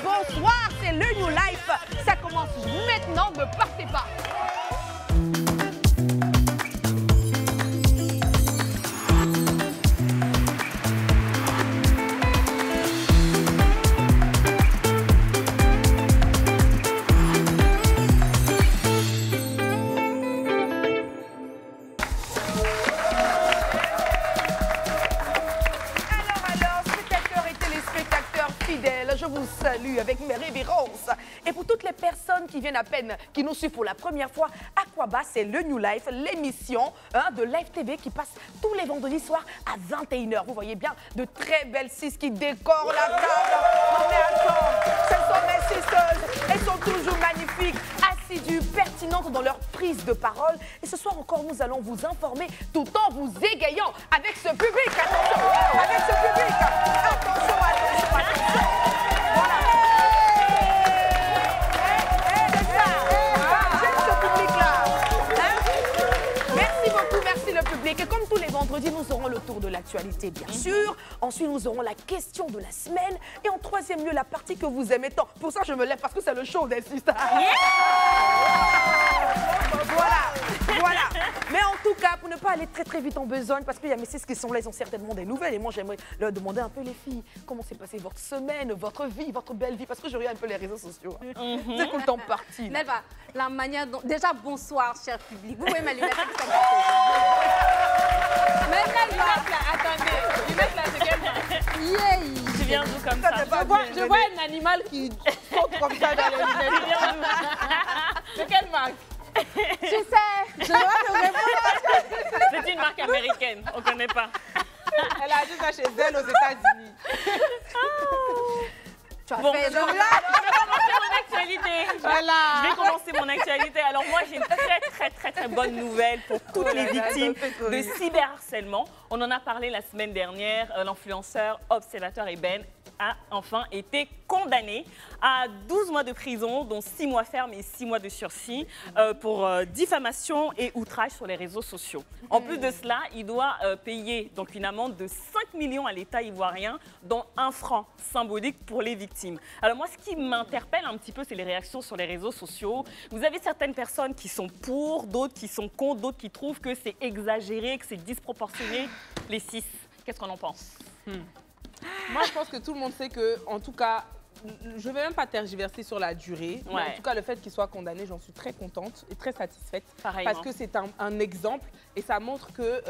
Bonsoir, c'est le New Life. Ça commence maintenant, ne partez pas. Je vous salue avec mes révérences. Et pour toutes les personnes qui viennent à peine, qui nous suivent pour la première fois, Aquaba, c'est le New Life, l'émission de Live TV qui passe tous les vendredis soirs à 21h. Vous voyez bien de très belles cis qui décorent la table. Non mais attends, ce sont mes sisters. Elles sont toujours magnifiques, assidues, pertinentes dans leur prise de parole. Et ce soir encore, nous allons vous informer tout en vous égayant avec ce public. Attention, avec ce public. Attention, attention, attention. Et comme tous les vendredis, nous aurons le tour de l'actualité, bien sûr. Ensuite, nous aurons la question de la semaine. Et en troisième lieu, la partie que vous aimez tant. Pour ça, je me lève parce que c'est le show des sisters. Voilà. Mais en tout cas, pour ne pas aller très vite en besogne, parce qu'il y a mes sis qui sont là, ils ont certainement des nouvelles. Et moi, j'aimerais leur demander un peu, les filles, comment s'est passée votre semaine, votre vie, votre belle vie, parce que je regarde un peu les réseaux sociaux. C'est tout le temps parti. Nelva, la manière dont... Déjà, bonsoir, cher public. Vous voyez ma lunette qui s'est même là, attendez, lunette là, c'est quelle marque? Yeah. Tu viens d'où comme ça? Je vois un animal qui saute comme ça dans les lunettes. Tu viens d'où? De quelle marque? Je sais, je dois te répondre. C'est une marque américaine, on ne connaît pas. Elle a juste ça chez elle aux États-Unis. Bon, je vais commencer mon actualité. Voilà. Je vais commencer mon actualité. Alors moi, j'ai une très bonne nouvelle pour toutes les victimes de cyberharcèlement. On en a parlé la semaine dernière. L'influenceur Observateur Eben a enfin été condamné à 12 mois de prison, dont 6 mois ferme et 6 mois de sursis pour diffamation et outrage sur les réseaux sociaux. En plus de cela, il doit payer donc une amende de 5 millions à l'État ivoirien, dont 1 franc symbolique pour les victimes. Alors moi, ce qui m'interpelle un petit peu, c'est les réactions sur les réseaux sociaux. Vous avez certaines personnes qui sont pour, d'autres qui sont contre, d'autres qui trouvent que c'est exagéré, que c'est disproportionné. Les cis, qu'est-ce qu'on en pense? Moi, je pense que tout le monde sait que, en tout cas, je ne vais même pas tergiverser sur la durée. Mais en tout cas, le fait qu'il soit condamné, j'en suis très contente et très satisfaite. Pareillement. Parce que c'est un exemple et ça montre que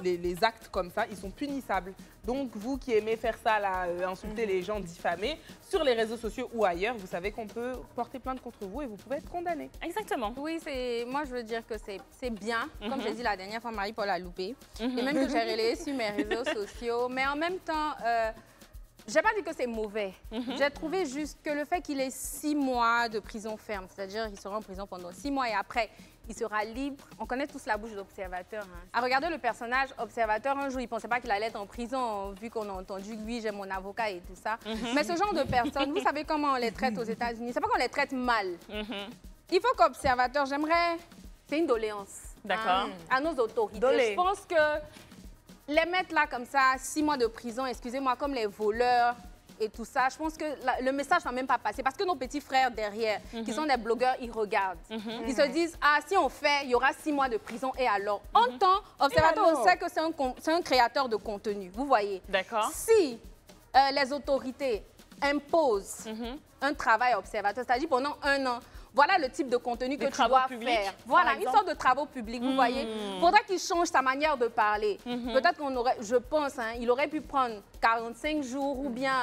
les actes comme ça, ils sont punissables. Donc, vous qui aimez faire ça, là, insulter les gens, diffamer, sur les réseaux sociaux ou ailleurs, vous savez qu'on peut porter plainte contre vous et vous pouvez être condamné. Exactement. Oui, moi, je veux dire que c'est bien. Comme j'ai dit la dernière fois, Marie-Paul a loupé. Et même que j'ai relayé sur mes réseaux sociaux. Mais en même temps... je n'ai pas dit que c'est mauvais. J'ai trouvé juste que le fait qu'il ait 6 mois de prison ferme, c'est-à-dire qu'il sera en prison pendant 6 mois et après, il sera libre. On connaît tous la bouche d'Observateur. À regarder le personnage Observateur, un jour, il ne pensait pas qu'il allait être en prison, vu qu'on a entendu que oui, j'ai mon avocat et tout ça. Mais ce genre de personnes, vous savez comment on les traite aux États-Unis? C'est pas qu'on les traite mal. Il faut qu'Observateur, j'aimerais... C'est une doléance. D'accord. À nos autorités. Je pense que... les mettre là comme ça, 6 mois de prison, excusez-moi, comme les voleurs et tout ça, je pense que le message n'a même pas passé. Parce que nos petits frères derrière, qui sont des blogueurs, ils regardent. Ils se disent, ah, si on fait, il y aura 6 mois de prison et alors? En temps, Observateur, on sait que c'est un créateur de contenu, vous voyez. D'accord. Si les autorités imposent un travail à Observateur, c'est-à-dire pendant 1 an, voilà le type de contenu que tu dois faire. Voilà, une sorte de travaux publics, vous voyez. Il faudrait qu'il change sa manière de parler. Peut-être qu'on aurait, je pense, il aurait pu prendre 45 jours ou bien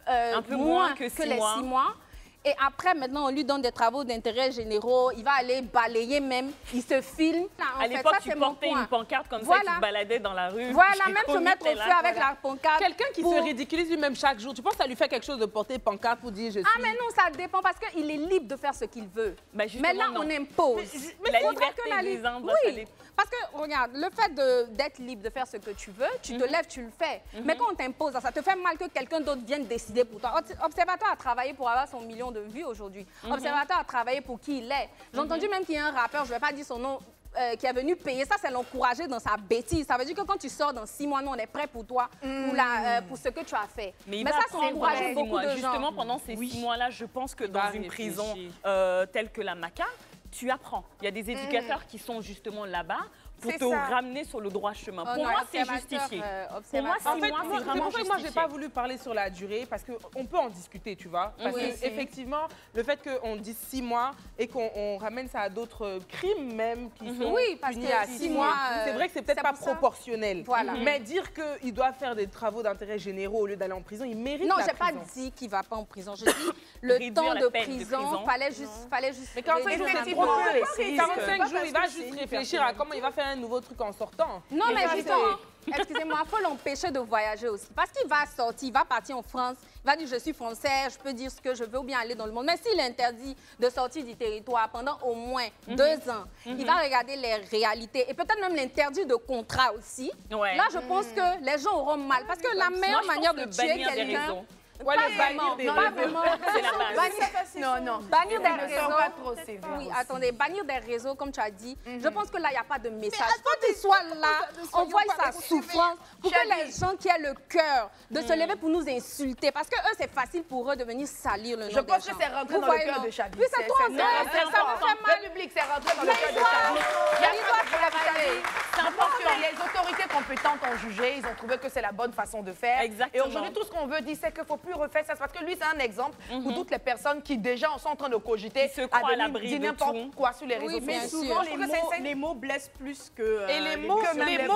un peu moins que 6 les 6 mois. Et après, maintenant, on lui donne des travaux d'intérêt généraux. Il va aller balayer même. Il se filme. À l'époque, tu portais une pancarte comme ça, tu te baladais dans la rue. Voilà, même se mettre au feu avec la pancarte. Quelqu'un qui se ridiculise lui-même chaque jour, tu penses que ça lui fait quelque chose de porter pancarte pour dire je suis... Ah, mais non, ça dépend parce qu'il est libre de faire ce qu'il veut. Bah, mais là, on impose. Mais la liberté des uns, oui. Parce que, regarde, le fait d'être libre de faire ce que tu veux, tu te lèves, tu le fais. Mais quand on t'impose, ça te fait mal que quelqu'un d'autre vienne décider pour toi. Observatoire a travaillé pour avoir son million de vues aujourd'hui. Observatoire a travaillé pour qui il est. J'ai entendu même qu'il y a un rappeur, je ne vais pas dire son nom, qui est venu payer ça, c'est l'encourager dans sa bêtise. Ça veut dire que quand tu sors dans 6 mois, nous, on est prêt pour toi, pour ce que tu as fait. Mais ça, c'est encourager beaucoup de gens. Justement, pendant ces 6 mois-là, je pense que dans une prison telle que la Maca, tu apprends. Il y a des éducateurs qui sont justement là-bas pour te ramener sur le droit chemin. Pour moi, c'est justifié. Pour moi, 6 mois, c'est vraiment justifié. Moi, je n'ai pas voulu parler sur la durée parce qu'on peut en discuter, tu vois. Parce qu'effectivement, le fait qu'on dise 6 mois et qu'on ramène ça à d'autres crimes même qui sont punis à 6 mois, c'est vrai que c'est peut-être pas proportionnel. Voilà. Mais dire qu'il doit faire des travaux d'intérêt généraux au lieu d'aller en prison, il mérite la prison. Non, je n'ai pas dit qu'il ne va pas en prison. Je dis le temps de prison, fallait juste... Mais 45 jours, c'est trop peu. 45 jours, il va juste réfléchir à comment il va faire un nouveau truc en sortant. Non, mais justement, excusez-moi, il faut l'empêcher de voyager aussi. Parce qu'il va sortir, il va partir en France, il va dire je suis français, je peux dire ce que je veux ou bien aller dans le monde. Mais s'il est interdit de sortir du territoire pendant au moins 2 ans, il va regarder les réalités et peut-être même l'interdit de contrat aussi. Là, je pense que les gens auront mal. Parce que la meilleure manière de tuer quelqu'un... Ouais, pas le bannir des vraiment. C'est la base. Non. Bannir des réseaux. Pas trop sévère. Oui, attendez, bannir des réseaux, comme tu as dit, je pense que là, il n'y a pas de message. Faut qu'il soit là, on voit sa souffrance, pour que les gens qui ont le cœur de se lever pour nous insulter, parce que eux, c'est facile pour eux de venir salir le nom des gens. Je pense que c'est rentré dans le cœur de Chabi. Oui, c'est toi, ça me fait mal. Le public, c'est rentré dans le cœur de Chabi. C'est important. Les autorités compétentes ont jugé, ils ont trouvé que c'est la bonne façon de faire. Exactement. Et aujourd'hui, tout ce qu'on veut dire, c'est qu'il ne faut plus refaire ça. Parce que lui, c'est un exemple pour toutes les personnes qui déjà sont en train de cogiter à l'abri de n'importe quoi sur les réseaux sociaux. bien Souvent, les mots blessent plus que... Et les mots,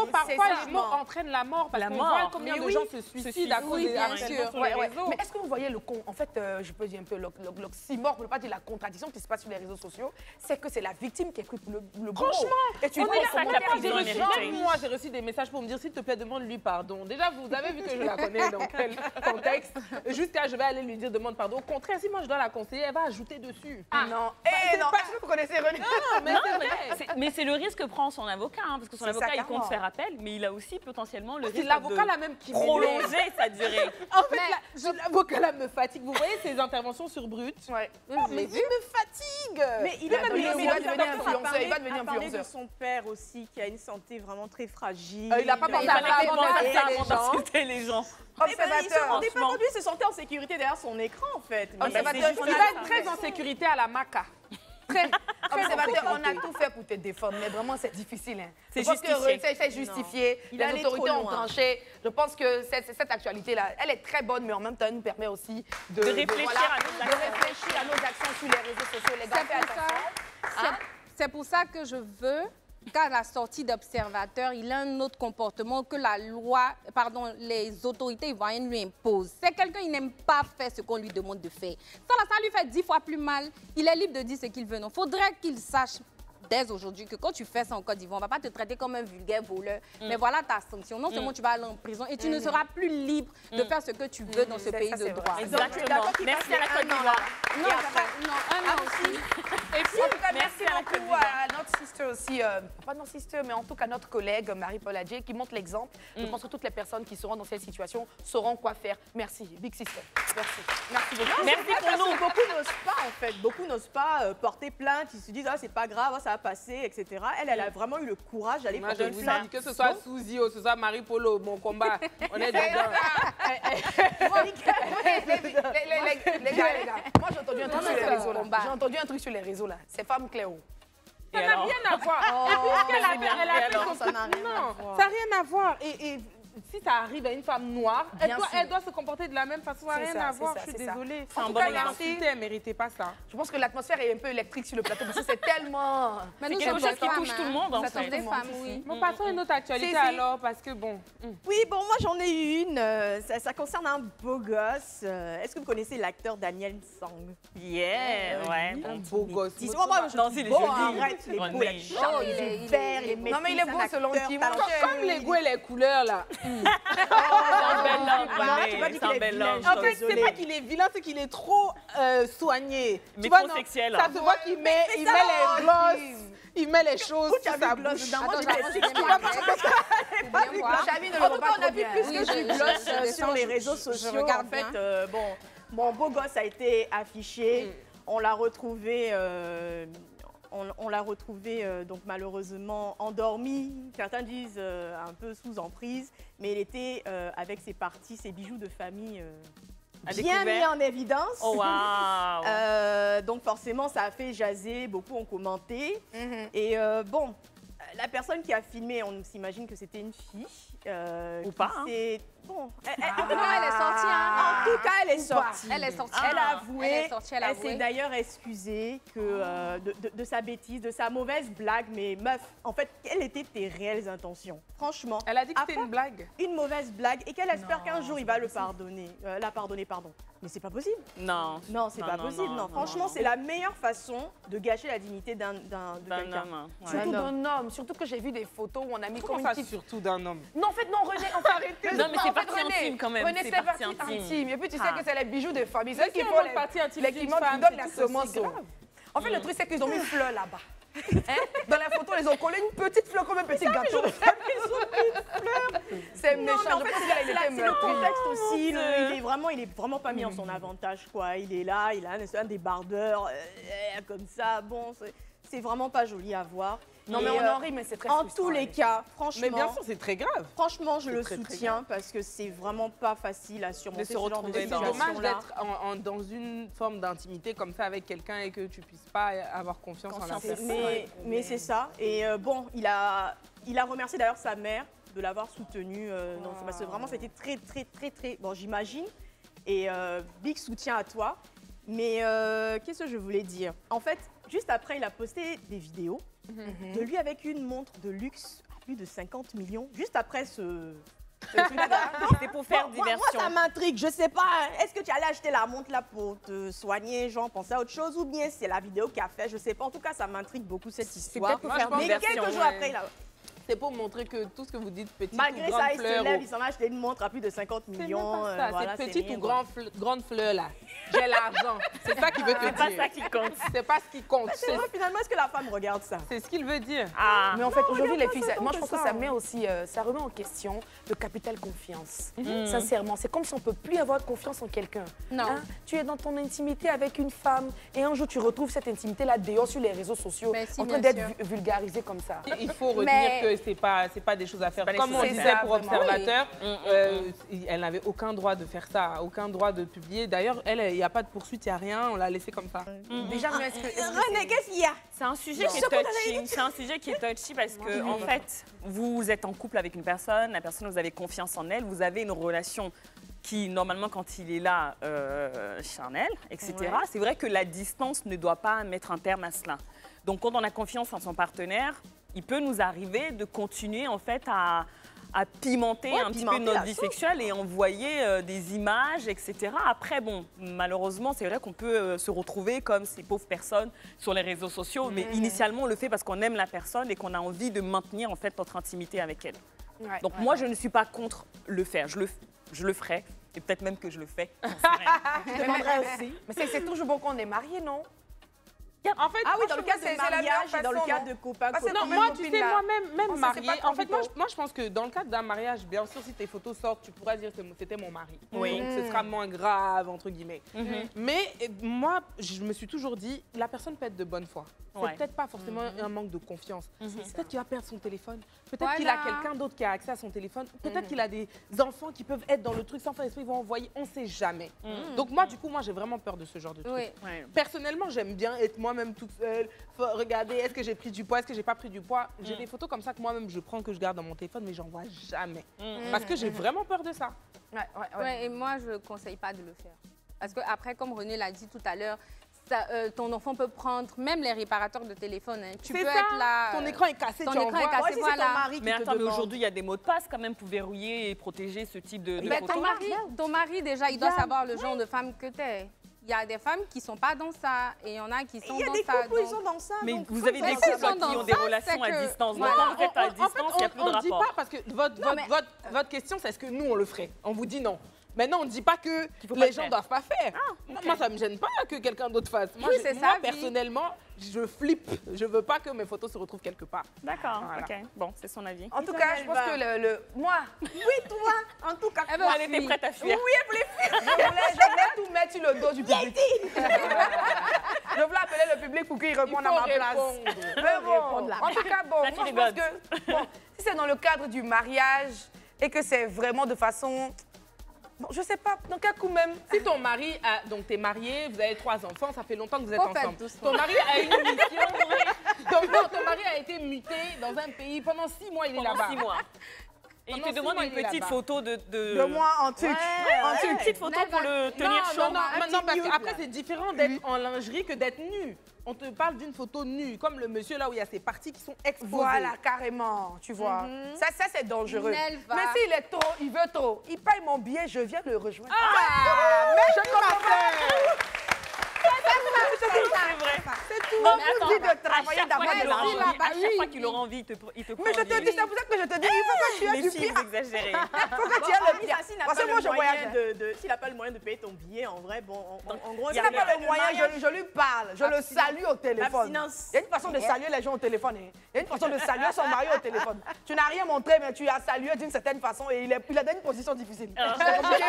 parfois, les mots entraînent la mort. Parce qu'on voit combien de gens se suicident à cause des harcèlements sur les réseaux. Mais est-ce que vous voyez en fait, je peux dire un peu l'oxymore, pour ne pas dire la contradiction qui se passe sur les réseaux sociaux, c'est que c'est la victime qui écoute le gros. Franchement, et tu on est ça la prison moi, j'ai reçu des messages pour me dire, s'il te plaît, demande-lui pardon. Déjà, vous avez vu que je la connais dans quel contexte. Jusqu'à, je vais aller lui dire, demande pardon. Au contraire, si moi, je dois la conseiller, elle va ajouter dessus. Ah non. Non, vous connaissez René. Mais c'est le risque que prend son avocat, parce que son avocat, il compte faire appel, mais il a aussi potentiellement le risque C'est l'avocat là même qui prolonger sa durée. En fait, l'avocat là me fatigue. Vous voyez ses interventions sur Brut? Ouais. Mais il me fatigue. Mais il va devenir influenceur. De son père aussi, qui a une santé vraiment très fragile. Il n'a pas pensé à les gens. Observateur. Il ne lui se sentait en sécurité derrière son écran, en fait. Observateur, il va être très en sécurité à la Maca. Observateur, on a tout fait pour te défendre, mais vraiment, c'est difficile. C'est justifié. C'est justifié. Les autorités ont tranché. Je pense que cette actualité-là, elle est très bonne, mais en même temps, elle nous permet aussi de réfléchir à nos actions sur les réseaux sociaux. Les gars, faites attention. C'est pour ça que je veux qu'à la sortie d'observateur, il a un autre comportement que la loi, les autorités ivoiriennes lui imposent. C'est quelqu'un qui n'aime pas faire ce qu'on lui demande de faire. Ça lui fait 10 fois plus mal. Il est libre de dire ce qu'il veut. Il faudrait qu'il sache dès aujourd'hui que quand tu fais ça en Côte d'Ivoire, on ne va pas te traiter comme un vulgaire voleur. Mais voilà ta sanction. Non seulement tu vas aller en prison et tu ne seras plus libre de faire ce que tu veux dans ce pays de droit. Exactement. Merci à la Côte d'Ivoire. Un an aussi. Et puis, en tout cas, merci beaucoup à notre sister aussi, pas notre sister, mais en tout cas notre collègue Marie-Paul Adjé qui montre l'exemple. Je pense que toutes les personnes qui seront dans cette situation sauront quoi faire. Merci, Big Sister. Merci. Merci beaucoup. Merci pour nous. Beaucoup n'osent pas, en fait. Beaucoup n'osent pas porter plainte. Ils se disent, ah, c'est pas grave, ça va passer, etc. Elle a vraiment eu le courage d'aller porter plainte. Que ce soit Suzy ou que ce soit Marie-Polo, mon combat, on est dedans. Les gars, moi j'ai entendu un truc sur les réseaux là. J'ai entendu un truc sur les réseaux là. C'est femme Cléo. Ça n'a rien à voir. Et puis, ce qu'elle a fait, ça n'a rien à voir. Et si ça arrive à une femme noire, Bien sûr. elle doit se comporter de la même façon. Ça n'a C'est rien ça, à voir, c'est je ça, suis c'est ça. désolée. C'est un En tout bon cas, exemple. l'insulter, elle ne méritait pas ça. Je pense que l'atmosphère est un peu électrique sur le plateau parce que c'est tellement... Mais C'est nous quelque sommes chose des qui femmes, touche tout le monde, en Ça fait. touche des femmes, oui. Bon, passons à une autre actualité Si. alors, parce que bon... Oui, bon, moi j'en ai eu une. Ça concerne un beau gosse. Est-ce que vous connaissez l'acteur Daniel Sang? Yeah, ouais. Un beau gosse. Moi, je Non, trouve il est beau, joli. arrête, il est beau, il Ouais. est charmant, Oh, il il est est- vert, il est Non, mais il est beau selon qui mange. Comme les goûts et les couleurs, là. C'est un bel homme, Non, René, tu m'as dit c'est un qu'il est bel vilain. homme. En fait, Désolée. c'est pas qu'il est vilain, c'est qu'il est trop soigné. Mais Tu vois, trop non, sexuel, Ça hein. se voit qu'il met, il met les glosses, il met les choses Où tu sur as sa vu gloss bouche. dedans? Moi, Attends, j'ai des j'arrange sexes. bien ma tête. Faut bien voir. Chavi ne En le tout voit cas, pas on a trop vu bien. plus Oui, que je- du je- gloss je sur les descends, réseaux je sociaux. regarde En fait, bien. bon, mon beau gosse a été affiché. On l'a retrouvé, on l'a retrouvé donc malheureusement endormi. Certains disent un peu sous emprise, mais il était avec ses parties, ses bijoux de famille À bien mis découvert. en évidence. Oh, waouh. Donc forcément, ça a fait jaser, beaucoup ont commenté. Et bon, la personne qui a filmé, on s'imagine que c'était une fille. Ou qui pas, hein. s'est- Bon, En tout cas, elle est sortie. Hein. en tout cas, elle est sortie. Elle est sortie. Elle a avoué. Elle est sortie, elle a Elle s'est avoué. d'ailleurs excusée que, de sa bêtise, de sa mauvaise blague. Mais meuf, en fait, quelles étaient tes réelles intentions? Franchement. Elle a dit que à c'était part une blague. Une mauvaise blague et qu'elle espère qu'un jour il va le pardonner, la pardonner, pardon. Mais c'est pas possible. Non. Non, c'est pas possible. Non, franchement, c'est la meilleure façon de gâcher la dignité de D'un quelqu'un. homme. Ouais. Surtout Un homme. d'un homme. Surtout que j'ai vu des photos où on a mis Comment comme une ça, petite... surtout d'un homme? Non, en fait, non, René, on va arrêter. Non, mais c'est en fait, partie intime quand même, René, c'est c'est partie partie intime. intime. Et puis, tu sais Ah. que c'est les bijoux de famille. Mais C'est qui si on font montre partie intime les d'une qui femme, donnent c'est la tout aussi semence. grave. En fait, le truc, c'est qu'ils ont mis une fleur là-bas. Hein? Dans la photo, ils ont collé une petite fleur comme un petit gâteau. C'est Non, méchant. mais en Je fait, pense c'est qu'elle était c'est le meurtrie. contexte aussi. Il est vraiment pas mis en son avantage, quoi. Il est là, il a un débardeur comme ça. Bon, c'est vraiment pas joli à voir. Non, mais Et, on en rit, mais c'est très en frustrant, tous les Alex. cas, franchement, Mais bien sûr, c'est très grave. franchement, je c'est le très, très soutiens parce que c'est vraiment pas facile à surmonter De se ce genre de retrouver C'est dans- situation-là. dommage d'être dans une forme d'intimité comme ça avec quelqu'un et que tu puisses pas avoir confiance en la Confiance. personne. Mais c'est ça. Et bon, il a remercié d'ailleurs sa mère de l'avoir soutenu. Non, parce que vraiment, c'était très... Bon, j'imagine. Et big soutien à toi. Mais qu'est-ce que je voulais dire? En fait, juste après, il a posté des vidéos de lui avec une montre de luxe à plus de 50 millions. Juste après ce truc-là. C'était pour faire Moi, diversion. ça m'intrigue. Je sais pas, est-ce que tu allais acheter la montre là pour te soigner, genre penser à autre chose, ou bien c'est la vidéo qu'il a fait, je sais pas. En tout cas, ça m'intrigue beaucoup cette histoire. peut-être pour Moi, faire je pense Mais diversion. quelques jours ouais. après, là, C'est pour montrer que tout ce que vous dites, petite malgré ou ça, grande il se fleur, lève, il s'en va acheter une montre à plus de 50 c'est même millions. pas ça, voilà, c'est petite rien, ou quoi. grande fleur là. J'ai l'argent. C'est ça qu'il veut te C'est pas dire. ça qui compte. C'est pas ce qui compte. C'est vrai, finalement, est-ce que la femme regarde ça? C'est ce qu'il veut dire. Ah. Mais en fait, aujourd'hui, les filles, ça moi, je tombe pense que ça, ça met hein. aussi, ça remet en question le capital confiance. Sincèrement, c'est comme si on peut plus avoir confiance en quelqu'un. Non. Hein? Tu es dans ton intimité avec une femme et un jour, tu retrouves cette intimité-là dehors sur les réseaux sociaux, Mais si, en train bien d'être sûr. vulgarisée comme ça. Il faut retenir Mais- que c'est pas des choses à faire. pas des Comme choses on à disait faire. pour C'est ça, vraiment. observateur, elle n'avait aucun droit de faire ça, aucun droit de publier. D'ailleurs, il n'y a pas de poursuite, il n'y a rien, on l'a laissé comme ça. Déjà, mais est-ce que René, qu'est-ce qu'il y a? C'est un sujet qui est touchy. C'est un sujet qui est touchy parce que, en fait, vous êtes en couple avec une personne, la personne, vous avez confiance en elle, vous avez une relation qui, normalement, quand il est là, charnel, etc. Ouais. C'est vrai que la distance ne doit pas mettre un terme à cela. Donc, quand on a confiance en son partenaire, il peut nous arriver de continuer, en fait, à pimenter Ouais, un petit peu pimenter notre la vie sauce. sexuelle et envoyer des images, etc. Après, bon, malheureusement, c'est vrai qu'on peut se retrouver comme ces pauvres personnes sur les réseaux sociaux, mais initialement, on le fait parce qu'on aime la personne et qu'on a envie de maintenir, en fait, notre intimité avec elle. Ouais, Donc, ouais. moi, je ne suis pas contre le faire. Je le ferai, et peut-être même que je le fais. j'en sais rien. Je demanderais aussi. Mais c'est toujours bon qu'on est marié, non? En fait, Ah oui, dans le cas c'est de la meilleure mariage et dans le façon, cas non? de copain, Parce que copine. non, même moi, copine, tu sais, là. moi, même On sait, c'est mariée, pas ton en fait, vidéo. moi, je pense que dans le cadre d'un mariage, bien sûr, si tes photos sortent, tu pourras dire que c'était mon mari. Oui. Donc, ce sera moins grave, entre guillemets. Mais moi, je me suis toujours dit, la personne peut être de bonne foi. C'est Ouais. peut-être pas forcément un manque de confiance. Peut-être qu'il va perdre son téléphone. Peut-être Voilà. qu'il a quelqu'un d'autre qui a accès à son téléphone. Peut-être qu'il a des enfants qui peuvent être dans le truc sans faire esprit, ils vont envoyer. On ne sait jamais. Donc moi, du coup, j'ai vraiment peur de ce genre de truc. Oui. Ouais. Personnellement, j'aime bien être moi-même. moi-même toute seule. Faut regarder, est-ce que j'ai pris du poids, est-ce que j'ai pas pris du poids. J'ai des photos comme ça que moi-même je prends, que je garde dans mon téléphone, mais j'en vois jamais. Parce que j'ai vraiment peur de ça. Ouais, et moi, je ne conseille pas de le faire. Parce qu'après, comme René l'a dit tout à l'heure, ton enfant peut prendre, même les réparateurs de téléphone, hein. Tu peux être là. Ton écran est cassé, ton tu écran envoies. est cassé, Moi, si c'est voilà. ton mari qui Mais te attends, mais demande. aujourd'hui, il y a des mots de passe quand même pour verrouiller et protéger ce type de Mais photos. ton mari, déjà, il doit savoir le genre de femme que tu es. Il y a des femmes qui ne sont pas dans ça et il y en a qui sont Il y a dans des ça. couples, ils sont dans ça. Mais donc vous faut avez faire des ça. couples qui ont des relations à distance. Donc quand vous êtes à distance, il n'y a plus de On ne dit rapport. pas parce que votre question, c'est est-ce que nous, on le ferait? On vous dit non. Maintenant, on ne dit pas que faut pas les le gens ne faire. doivent pas faire. Moi, ça ne me gêne pas que quelqu'un d'autre fasse. Moi, Oui, c'est ça, oui. personnellement, je flippe. Je ne veux pas que mes photos se retrouvent quelque part. D'accord, Voilà. ok. Bon, c'est son avis. En tout cas, je pense que moi, Oui, toi, en tout cas. Elle veut Elle était fuir. prête à fuir. je voulais tout mettre sur le dos du public. Je voulais appeler le public pour qu'il réponde à ma place. Mais bon, en tout cas, bon, Là, tu moi, je rigoles. pense que bon, si c'est dans le cadre du mariage et que c'est vraiment de façon... Bon, je sais pas, dans quel coup même... Si ton mari a, donc t'es marié, vous avez 3 enfants, ça fait longtemps que vous êtes Faut faire ensemble. doucement. Ton mari a une mission. Ton mari a été muté dans un pays pendant 6 mois, il est Pendant là-bas. 6 mois. Et il Pendant te 6 demande mois, une il est petite là-bas. photo de... De moi en truc. Une petite photo pour le tenir chaud. Non, parce qu'après, c'est différent d'être en lingerie que d'être nu. On te parle d'une photo nue, comme le monsieur là où il y a ses parties qui sont exposées. Voilà, carrément, tu vois. Ça c'est dangereux. Nel va. Mais s'il est trop, il veut trop, il paye mon billet, je viens le rejoindre. Mais je comprends. C'est vrai. C'est tout. Non, On mais vous attends, dit de travailler à d'avoir chaque de fois qu'il aura l'argent. envie, à chaque fois qu'il aura envie, il te prend Mais je te dis, c'est pour ça que je te dis, il faut que tu aies Les du filles, pire. vous exagérez. Il faut que tu aies le pire. S'il n'a Parce pas que moi, le je moyen voyage. s'il n'a pas le moyen de payer ton billet, en vrai, bon, en gros, il y a S'il n'a pas le le moyen, je lui parle. Je le salue au téléphone. L'abstinence. Il y a une façon de saluer les gens au téléphone. Il y a une façon de saluer son mari au téléphone. Tu n'as rien montré, mais tu as salué d'une certaine façon et il est dans une position difficile. C'est compliqué.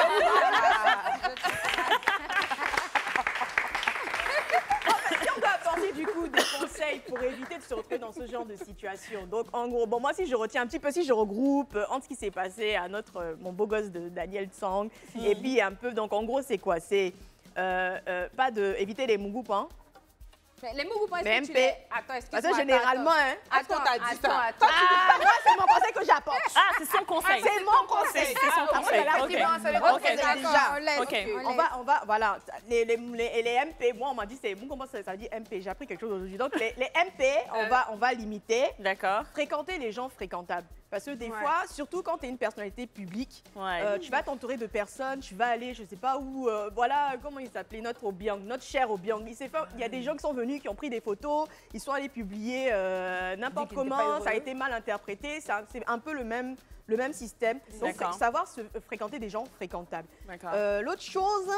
Si on doit apporter du coup des conseils pour éviter de se retrouver dans ce genre de situation. Donc en gros, bon moi si je retiens un petit peu, si je regroupe entre ce qui s'est passé à mon beau gosse de Daniel Tsang et puis un peu, donc en gros c'est quoi? C'est pas de éviter les mougoups, hein. Mais les mots, vous pensez Mais que tu MP. les... Attends, excuse-moi. Parce que généralement, hein. Attends, t'a dit ça? attends. Moi c'est mon conseil que j'apporte. Ah, c'est son conseil. C'est mon conseil. C'est son conseil. là, Ok. effectivement, c'est le Ok, conseil. d'accord. déjà. on laisse. Ok. On va, voilà, les MP, moi on m'a dit, c'est, comment ça dit MP, j'ai appris quelque chose aujourd'hui. Donc les MP, on va limiter, D'accord. fréquenter les gens fréquentables. Parce que des fois, surtout quand tu es une personnalité publique, Ouais. tu vas t'entourer de personnes, tu vas aller, je sais pas où, voilà, comment il s'appelait, notre Obiang, notre cher Obiang. Il y a des gens qui sont venus, qui ont pris des photos, ils sont allés publier n'importe qu'il n'était pas comment, heureux. ça a été mal interprété, c'est un peu le même système. Donc, D'accord. savoir fréquenter des gens fréquentables. D'accord. L'autre chose,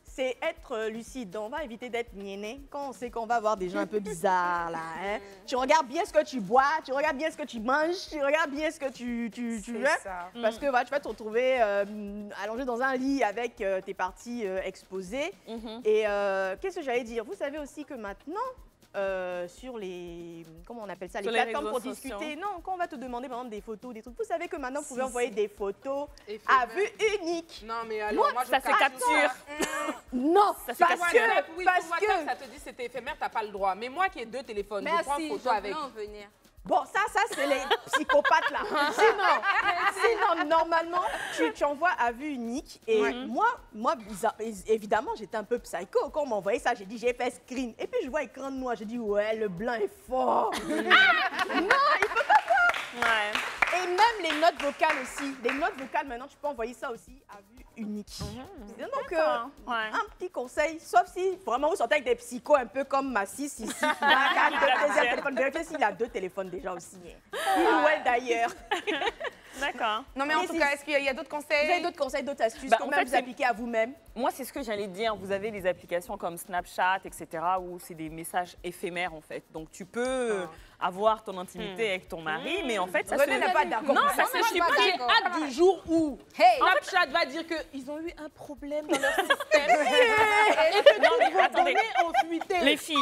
c'est être lucide. Donc, on va éviter d'être niainé quand on sait qu'on va avoir des gens un peu bizarres, là. Hein. Tu regardes bien ce que tu bois, tu regardes bien ce que tu manges, tu regardes bien ce que tu veux. ça. Parce que voilà, tu vas te retrouver allongé dans un lit avec tes parties exposées. Et qu'est-ce que j'allais dire? Vous savez aussi que maintenant, sur les, comment on appelle ça, les Sur les plateformes pour réseaux sociaux. discuter. Non, quand on va te demander par exemple des photos, des trucs, vous savez que maintenant vous pouvez envoyer des photos Éphémère. à vue unique. Non, mais alors, moi, je Ça se capture. capture. Non, Ça, c'est parce parce que, Oui, parce sur WhatsApp, que, ça te dit c'était éphémère, t'as pas le droit. Mais moi qui ai 2 téléphones, je prends Merci, photo je avec. voulais en venir. bon, ça c'est les psychopathes là. Sinon, normalement, tu envoies à vue unique. Et moi, évidemment, j'étais un peu psycho. Quand on m'a envoyé ça, j'ai dit, j'ai fait screen. Et puis je vois écran noir, j'ai dit, ouais, le blanc est fort. Ouais. Et même les notes vocales aussi. Les notes vocales, maintenant, tu peux envoyer ça aussi à vue unique. Donc, Ouais. un petit conseil, sauf si vraiment vous sortez avec des psychos un peu comme ma 6 ici, qui a un deuxième téléphone. Vérifiez s'il a 2 téléphones déjà aussi. Il ou elle d'ailleurs. D'accord. Non, mais en Mais tout si- cas, est-ce qu'il y a d'autres conseils? Vous avez d'autres conseils, d'autres astuces Bah, qu'on en peut fait, vous c'est- appliquer à vous-même? Moi, c'est ce que j'allais dire. Vous avez des applications comme Snapchat, etc., où c'est des messages éphémères, en fait. Donc, tu peux avoir ton intimité avec ton mari, mais en fait, ça René se... n'est pas d'accord. Non, pour ça ça. se... Je suis pas... J'ai hâte du jour où Hey! Snapchat va dire qu'ils ont eu un problème dans leur système. Non, mais attendez. Ont fuité. Les filles,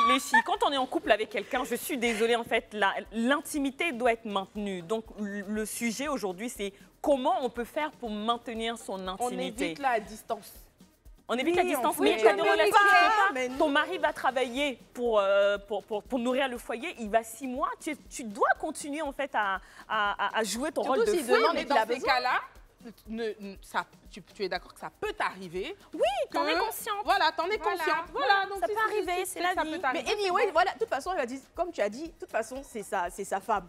quand on est en couple avec quelqu'un, je suis désolée, en fait, l'intimité doit être maintenue. Donc, le sujet aujourd'hui, c'est comment on peut faire pour maintenir son On intimité. évite là à distance. On évite la distance, oui, mais il y a des mais relations pas, qui ne pas. mais non. Ton mari va travailler pour nourrir le foyer, il va 6 mois. Tu dois continuer en fait à jouer ton rôle de s'il femme. demande mais et qu'il a dans ces besoin. cas-là, tu es d'accord que ça peut t'arriver. Oui, t'en es consciente. Voilà, t'en es Voilà. consciente. Voilà, donc Ça si- peut si- arriver, si- c'est la ça vie. peut Mais t'arriver. anyway, voilà, de toute façon, elle a dit, comme tu as dit, de toute façon, c'est sa femme.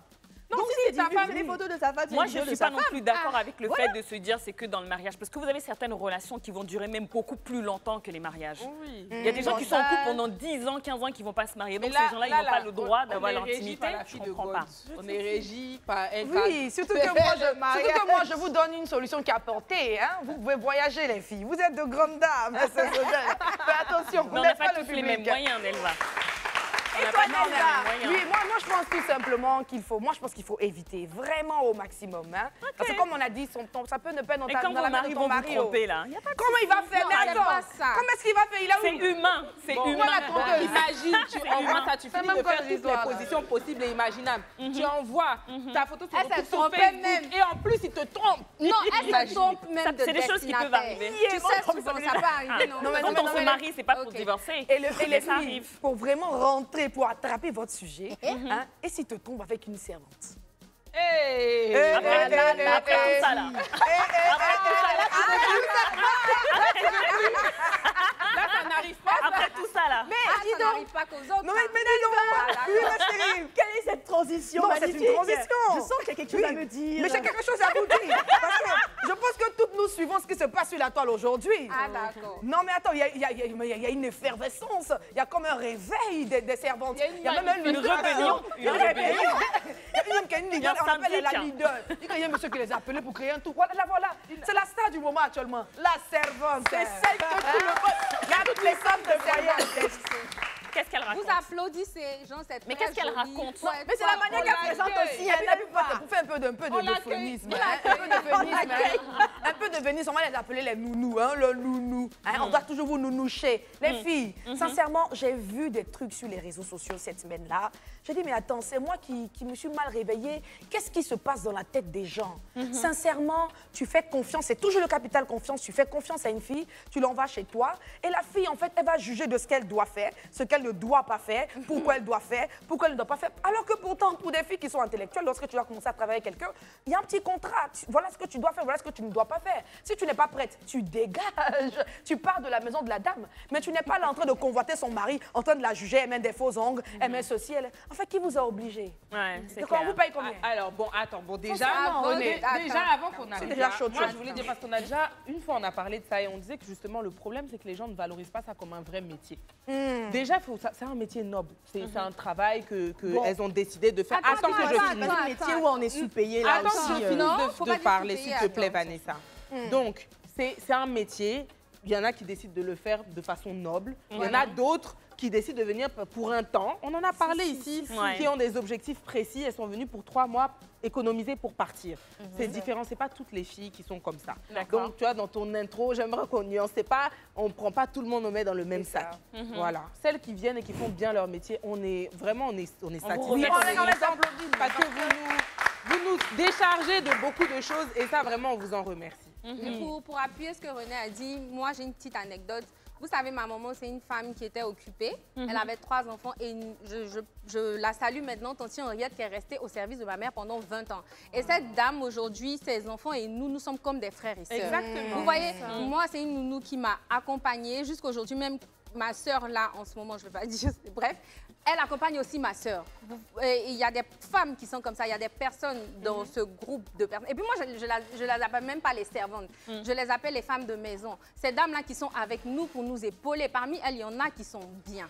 Non, Donc, si si c'est ta femme, c'est les photos de sa femme, c'est Moi, les je vidéos ne de suis sa pas non femme. plus d'accord avec le fait de se dire c'est que dans le mariage. Parce que vous avez certaines relations qui vont durer même beaucoup plus longtemps que les mariages. Oui. Il y a des gens qui sont en couple pendant 10 ans, 15 ans qui ne vont pas se marier. Donc, ces gens-là, ils n'ont pas le droit d'avoir l'intimité. la Je fille de comprends God. pas. On est régi par un Oui, surtout que moi, je vous donne une solution qui a porté. Hein? Vous pouvez voyager, les filles. Vous êtes de grandes dames. Faites attention, vous Mais on n'a n'êtes pas pas le tous les mêmes public. moyens, Nelva. On n'a Toi, pas tous les Nelva, mêmes moyens. oui, moi, je pense tout simplement qu'il faut éviter vraiment au maximum. Hein? Parce que comme on a dit, ça peut ne pas dans Et ta quand dans vos la main maris de ton vont vous mari. Oh. tromper, là, il y a pas de Comment il va faire? Non, Mais c'est attends, pas ça. comment est-ce qu'il va faire? Il a C'est où? humain. C'est Bon, humain. voilà, imagine, tu envoies ça, tu C'est finis même de comme faire toutes les l'histoire, là. positions possibles et imaginables. Tu envoies ta photo sur Elle le s'est groupe sur trompée Facebook même. et en plus, il te trompe. Non, elle se Imagine. trompe même de C'est des choses qui peuvent destinataire. arriver. Tu sais, souvent, ça peut arriver, non? Non, mais Quand on se mais- marie, c'est pas pour Ok. divorcer. Et les Mais ça filles, arrive. pour vraiment rentrer, pour attraper votre sujet, hein, et s'il te tombe avec une servante? Hey. Après tout ça, là. Là, ça n'arrive pas. Après tout ça, là. Ah, ça n'arrive pas qu'aux autres. Non, mais dis donc! Oui, ma chérie! Quelle est cette transition Non, c'est magnifique? une transition. Je sens qu'il y a quelque chose à me dire. Mais j'ai quelque chose à vous dire. Parce que je pense que toutes nous suivons ce qui se passe sur la toile aujourd'hui. Ah, d'accord. Non, mais attends, il y a une effervescence. Il y a comme un réveil des servantes. Il y a même un Une leader. rébellion. Il y a une rébellion. Il y a une qui a une leader, Il y a un on appelle la syndic. leader. Il y a un monsieur qui les a appelés pour créer un tout. Voilà, voilà. C'est la star du moment actuellement. La servante. C'est celle que tout le monde. Regarde toutes les femmes de derrière. Qu'est-ce qu'elle raconte? Vous applaudissez, genre, c'est Mais très qu'est-ce qu'elle joli. raconte? Ouais, Mais c'est la manière qu'elle présente aussi. Elle n'a pas. Pour faire un peu de l'accueille. féminisme. Un peu de féminisme. Un peu de féminisme. On va les appeler les nounous. Hein, le nounou. Hein, on doit toujours vous nounoucher. Les filles, sincèrement, j'ai vu des trucs sur les réseaux sociaux cette semaine-là. J'ai dit, mais attends, c'est moi qui me suis mal réveillée. Qu'est-ce qui se passe dans la tête des gens? Sincèrement, tu fais confiance. C'est toujours le capital confiance. Tu fais confiance à une fille, tu l'envoies chez toi. Et la fille, en fait, elle va juger de ce qu'elle doit faire, ce qu'elle ne doit pas faire, pourquoi elle doit faire, pourquoi elle ne doit pas faire. Alors que pourtant, pour des filles qui sont intellectuelles, lorsque tu vas commencer à travailler avec quelqu'un, il y a un petit contrat. Voilà ce que tu dois faire, voilà ce que tu ne dois pas faire. Si tu n'es pas prête, tu dégages. Tu pars de la maison de la dame. Mais tu n'es pas là en train de convoiter son mari, en train de la juger, elle met des faux ongles, elle met ceci, elle... En fait, qui vous a obligé? Ouais, c'est Donc, on clair. vous paye combien? Alors, bon, attends, bon, déjà, Sincèrement, déjà avant qu'on arrive déjà là, chaud de moi, chaud. je voulais dire, parce qu'on a déjà, une fois, on a parlé de ça et on disait que justement, le problème, c'est que les gens ne valorisent pas ça comme un vrai métier. Déjà, c'est un métier noble. C'est un travail que elles ont décidé de faire. Attends que je C'est finisse. un métier où on est sous-payé là Attends que aussi. je finisse Non, faut pas de dire parler, sous-payé, s'il te plaît, attends. Vanessa. Donc, c'est un métier. Il y en a qui décident de le faire de façon noble. Il y en a d'autres qui décident de venir pour un temps. On en a parlé ici, Ouais. qui ont des objectifs précis. Elles sont venues pour 3 mois économiser pour partir. C'est différent. C'est pas toutes les filles qui sont comme ça. D'accord. Donc, tu vois, dans ton intro, j'aimerais qu'on nuance. C'est pas, on prend pas tout le monde, on met dans le même sac. Voilà. Celles qui viennent et qui font bien leur métier, on est satisfait. remercie. On les applaudit parce que vous nous déchargez de beaucoup de choses et ça, vraiment, on vous en remercie. Mais pour appuyer ce que René a dit, moi j'ai une petite anecdote. Vous savez, ma maman, c'est une femme qui était occupée. Elle avait 3 enfants et je la salue maintenant, Tanti Henriette, qui est restée au service de ma mère pendant 20 ans. Et cette dame, aujourd'hui, ses enfants et nous sommes comme des frères et sœurs. Exactement. Vous voyez, moi, c'est une nounou qui m'a accompagnée jusqu'aujourd'hui, même ma sœur, là, en ce moment, je ne vais pas dire, bref, elle accompagne aussi ma sœur. Il y a des femmes qui sont comme ça, il y a des personnes dans ce groupe de personnes. Et puis moi, je les appelle même pas les servantes, je les appelle les femmes de maison. Ces dames-là qui sont avec nous pour nous épauler, parmi elles, il y en a qui sont bien.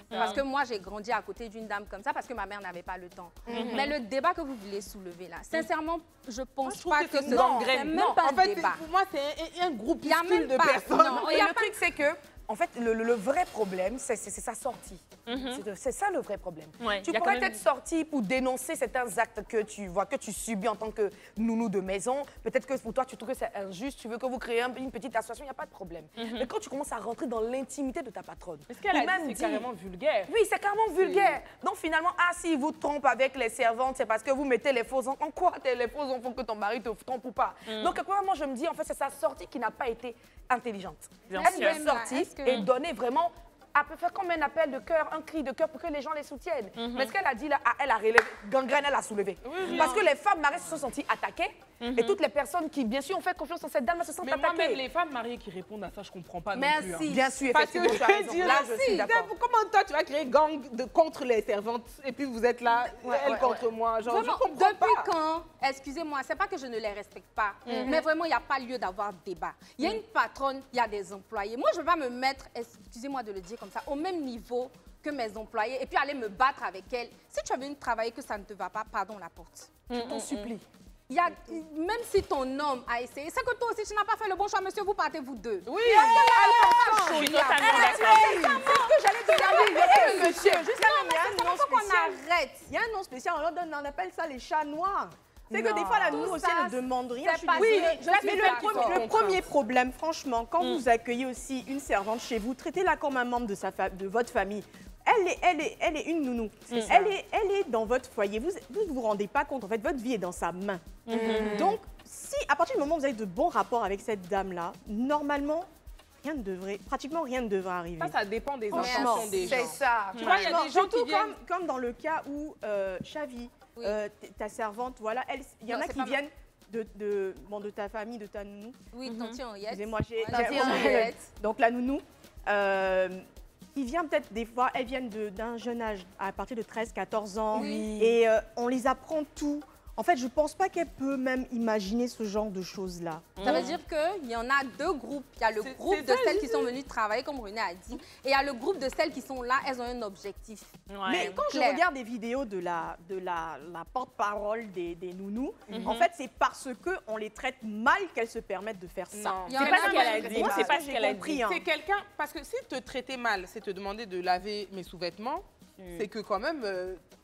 Parce que moi, j'ai grandi à côté d'une dame comme ça parce que ma mère n'avait pas le temps. Mais le débat que vous voulez soulever là, sincèrement, je pense Je trouve pas que que c'est c'est une gangrène. même pas En un fait, débat. pour moi, c'est un groupe Il y a même de pas. personnes. Non, il y Et a le truc, c'est que, en fait, le vrai problème, c'est sa sortie. C'est ça le vrai problème. Ouais, Tu il y a pourrais quand même- être sorti pour dénoncer certains actes que tu vois, que tu subis en tant que nounou de maison. Peut-être que pour toi, tu trouves que c'est injuste, tu veux que vous créez une petite association, il n'y a pas de problème. Mais quand tu commences à rentrer dans l'intimité de ta patronne, Mais ce qu'elle ou a même dit, c'est dire- carrément vulgaire. Oui, c'est carrément vulgaire. Donc finalement, s'il vous trompe avec les servantes, c'est parce que vous mettez les faux enfants. En quoi t'es les faux enfants que ton mari te trompe ou pas? Donc moi, je me dis, en fait, c'est sa sortie qui n'a pas été intelligente. Bien Elle sûr. peut sortir et donner vraiment, elle peut faire comme un appel de cœur, un cri de cœur pour que les gens les soutiennent. Mais ce qu'elle a dit là, elle a relevé, gangrène, elle a soulevé. Parce que les femmes mariées se sont senties attaquées et toutes les personnes qui, bien sûr, ont fait confiance en cette dame se sont Mais attaquées. moi-même, les femmes mariées qui répondent à ça, je comprends pas non plus. Merci. Bien sûr, Parce que effectivement, tu as raison. je Là, je suis d'accord. comment toi tu vas créer gang contre les servantes et puis vous êtes là, elle contre moi, genre Vraiment, je comprends depuis pas. quand, excusez-moi, c'est pas que je ne les respecte pas, mais vraiment, il n'y a pas lieu d'avoir débat. Il y a une patronne, il y a des employés. Moi, je ne vais pas me mettre, excusez-moi de le dire comme ça, au même niveau que mes employés et puis aller me battre avec elles. Si tu as venu travailler que ça ne te va pas, pardon la porte. Je t'en supplie. Il y a, même si ton homme a essayé, c'est que toi aussi, tu n'as pas fait le bon choix, monsieur, vous partez vous deux. Oui, Je suis totalement d'accord. C'est ce que j'allais te dire. Monsieur, juste Non, mais c'est nom pourquoi qu'on spécial. arrête. Il y a un nom spécial, on appelle ça les chats noirs. C'est que Non. des fois, la Tout nounou aussi, ça, elle ne demande rien. c'est Je suis pas- désolée. Oui, je suis Mais d'accord. le premier problème, franchement, quand vous accueillez aussi une servante chez vous, traitez-la comme un membre de votre famille. Elle est une nounou. Elle est dans votre foyer. Vous ne vous rendez pas compte. En fait, votre vie est dans sa main. Donc, si à partir du moment où vous avez de bons rapports avec cette dame-là, normalement, pratiquement rien ne devrait arriver. ça dépend des Franchement, intentions des gens. C'est ça. Tu vois, il y a des gens qui Surtout viennent... comme dans le cas où Chavi, Oui. ta servante, voilà, il y en Non, a c'est qui pas viennent de ta famille, de ta nounou. Oui, tontier Henriette. Excusez-moi, Tontier Henriette. donc la nounou, qui vient peut-être des fois, elles viennent d'un jeune âge, à partir de 13-14 ans, Oui. et on les apprend tout. En fait, je ne pense pas qu'elle peut même imaginer ce genre de choses-là. Ça veut dire qu'il y en a deux groupes. Il y a le groupe c'est de ça, celles qui sont venues travailler, comme René a dit, et il y a le groupe de celles qui sont là, elles ont un objectif. Mais quand clair. je regarde des vidéos de la porte-parole des nounous, en fait, c'est parce qu'on les traite mal qu'elles se permettent de faire ça. Non. Il y en C'est a pas ce qu'elle a qui- dit. Moi, C'est c'est pas ce ce que qu'elle j'ai a compris, dit. hein. C'est quelqu'un, parce que si te traiter mal, c'est te demander de laver mes sous-vêtements, c'est que quand même,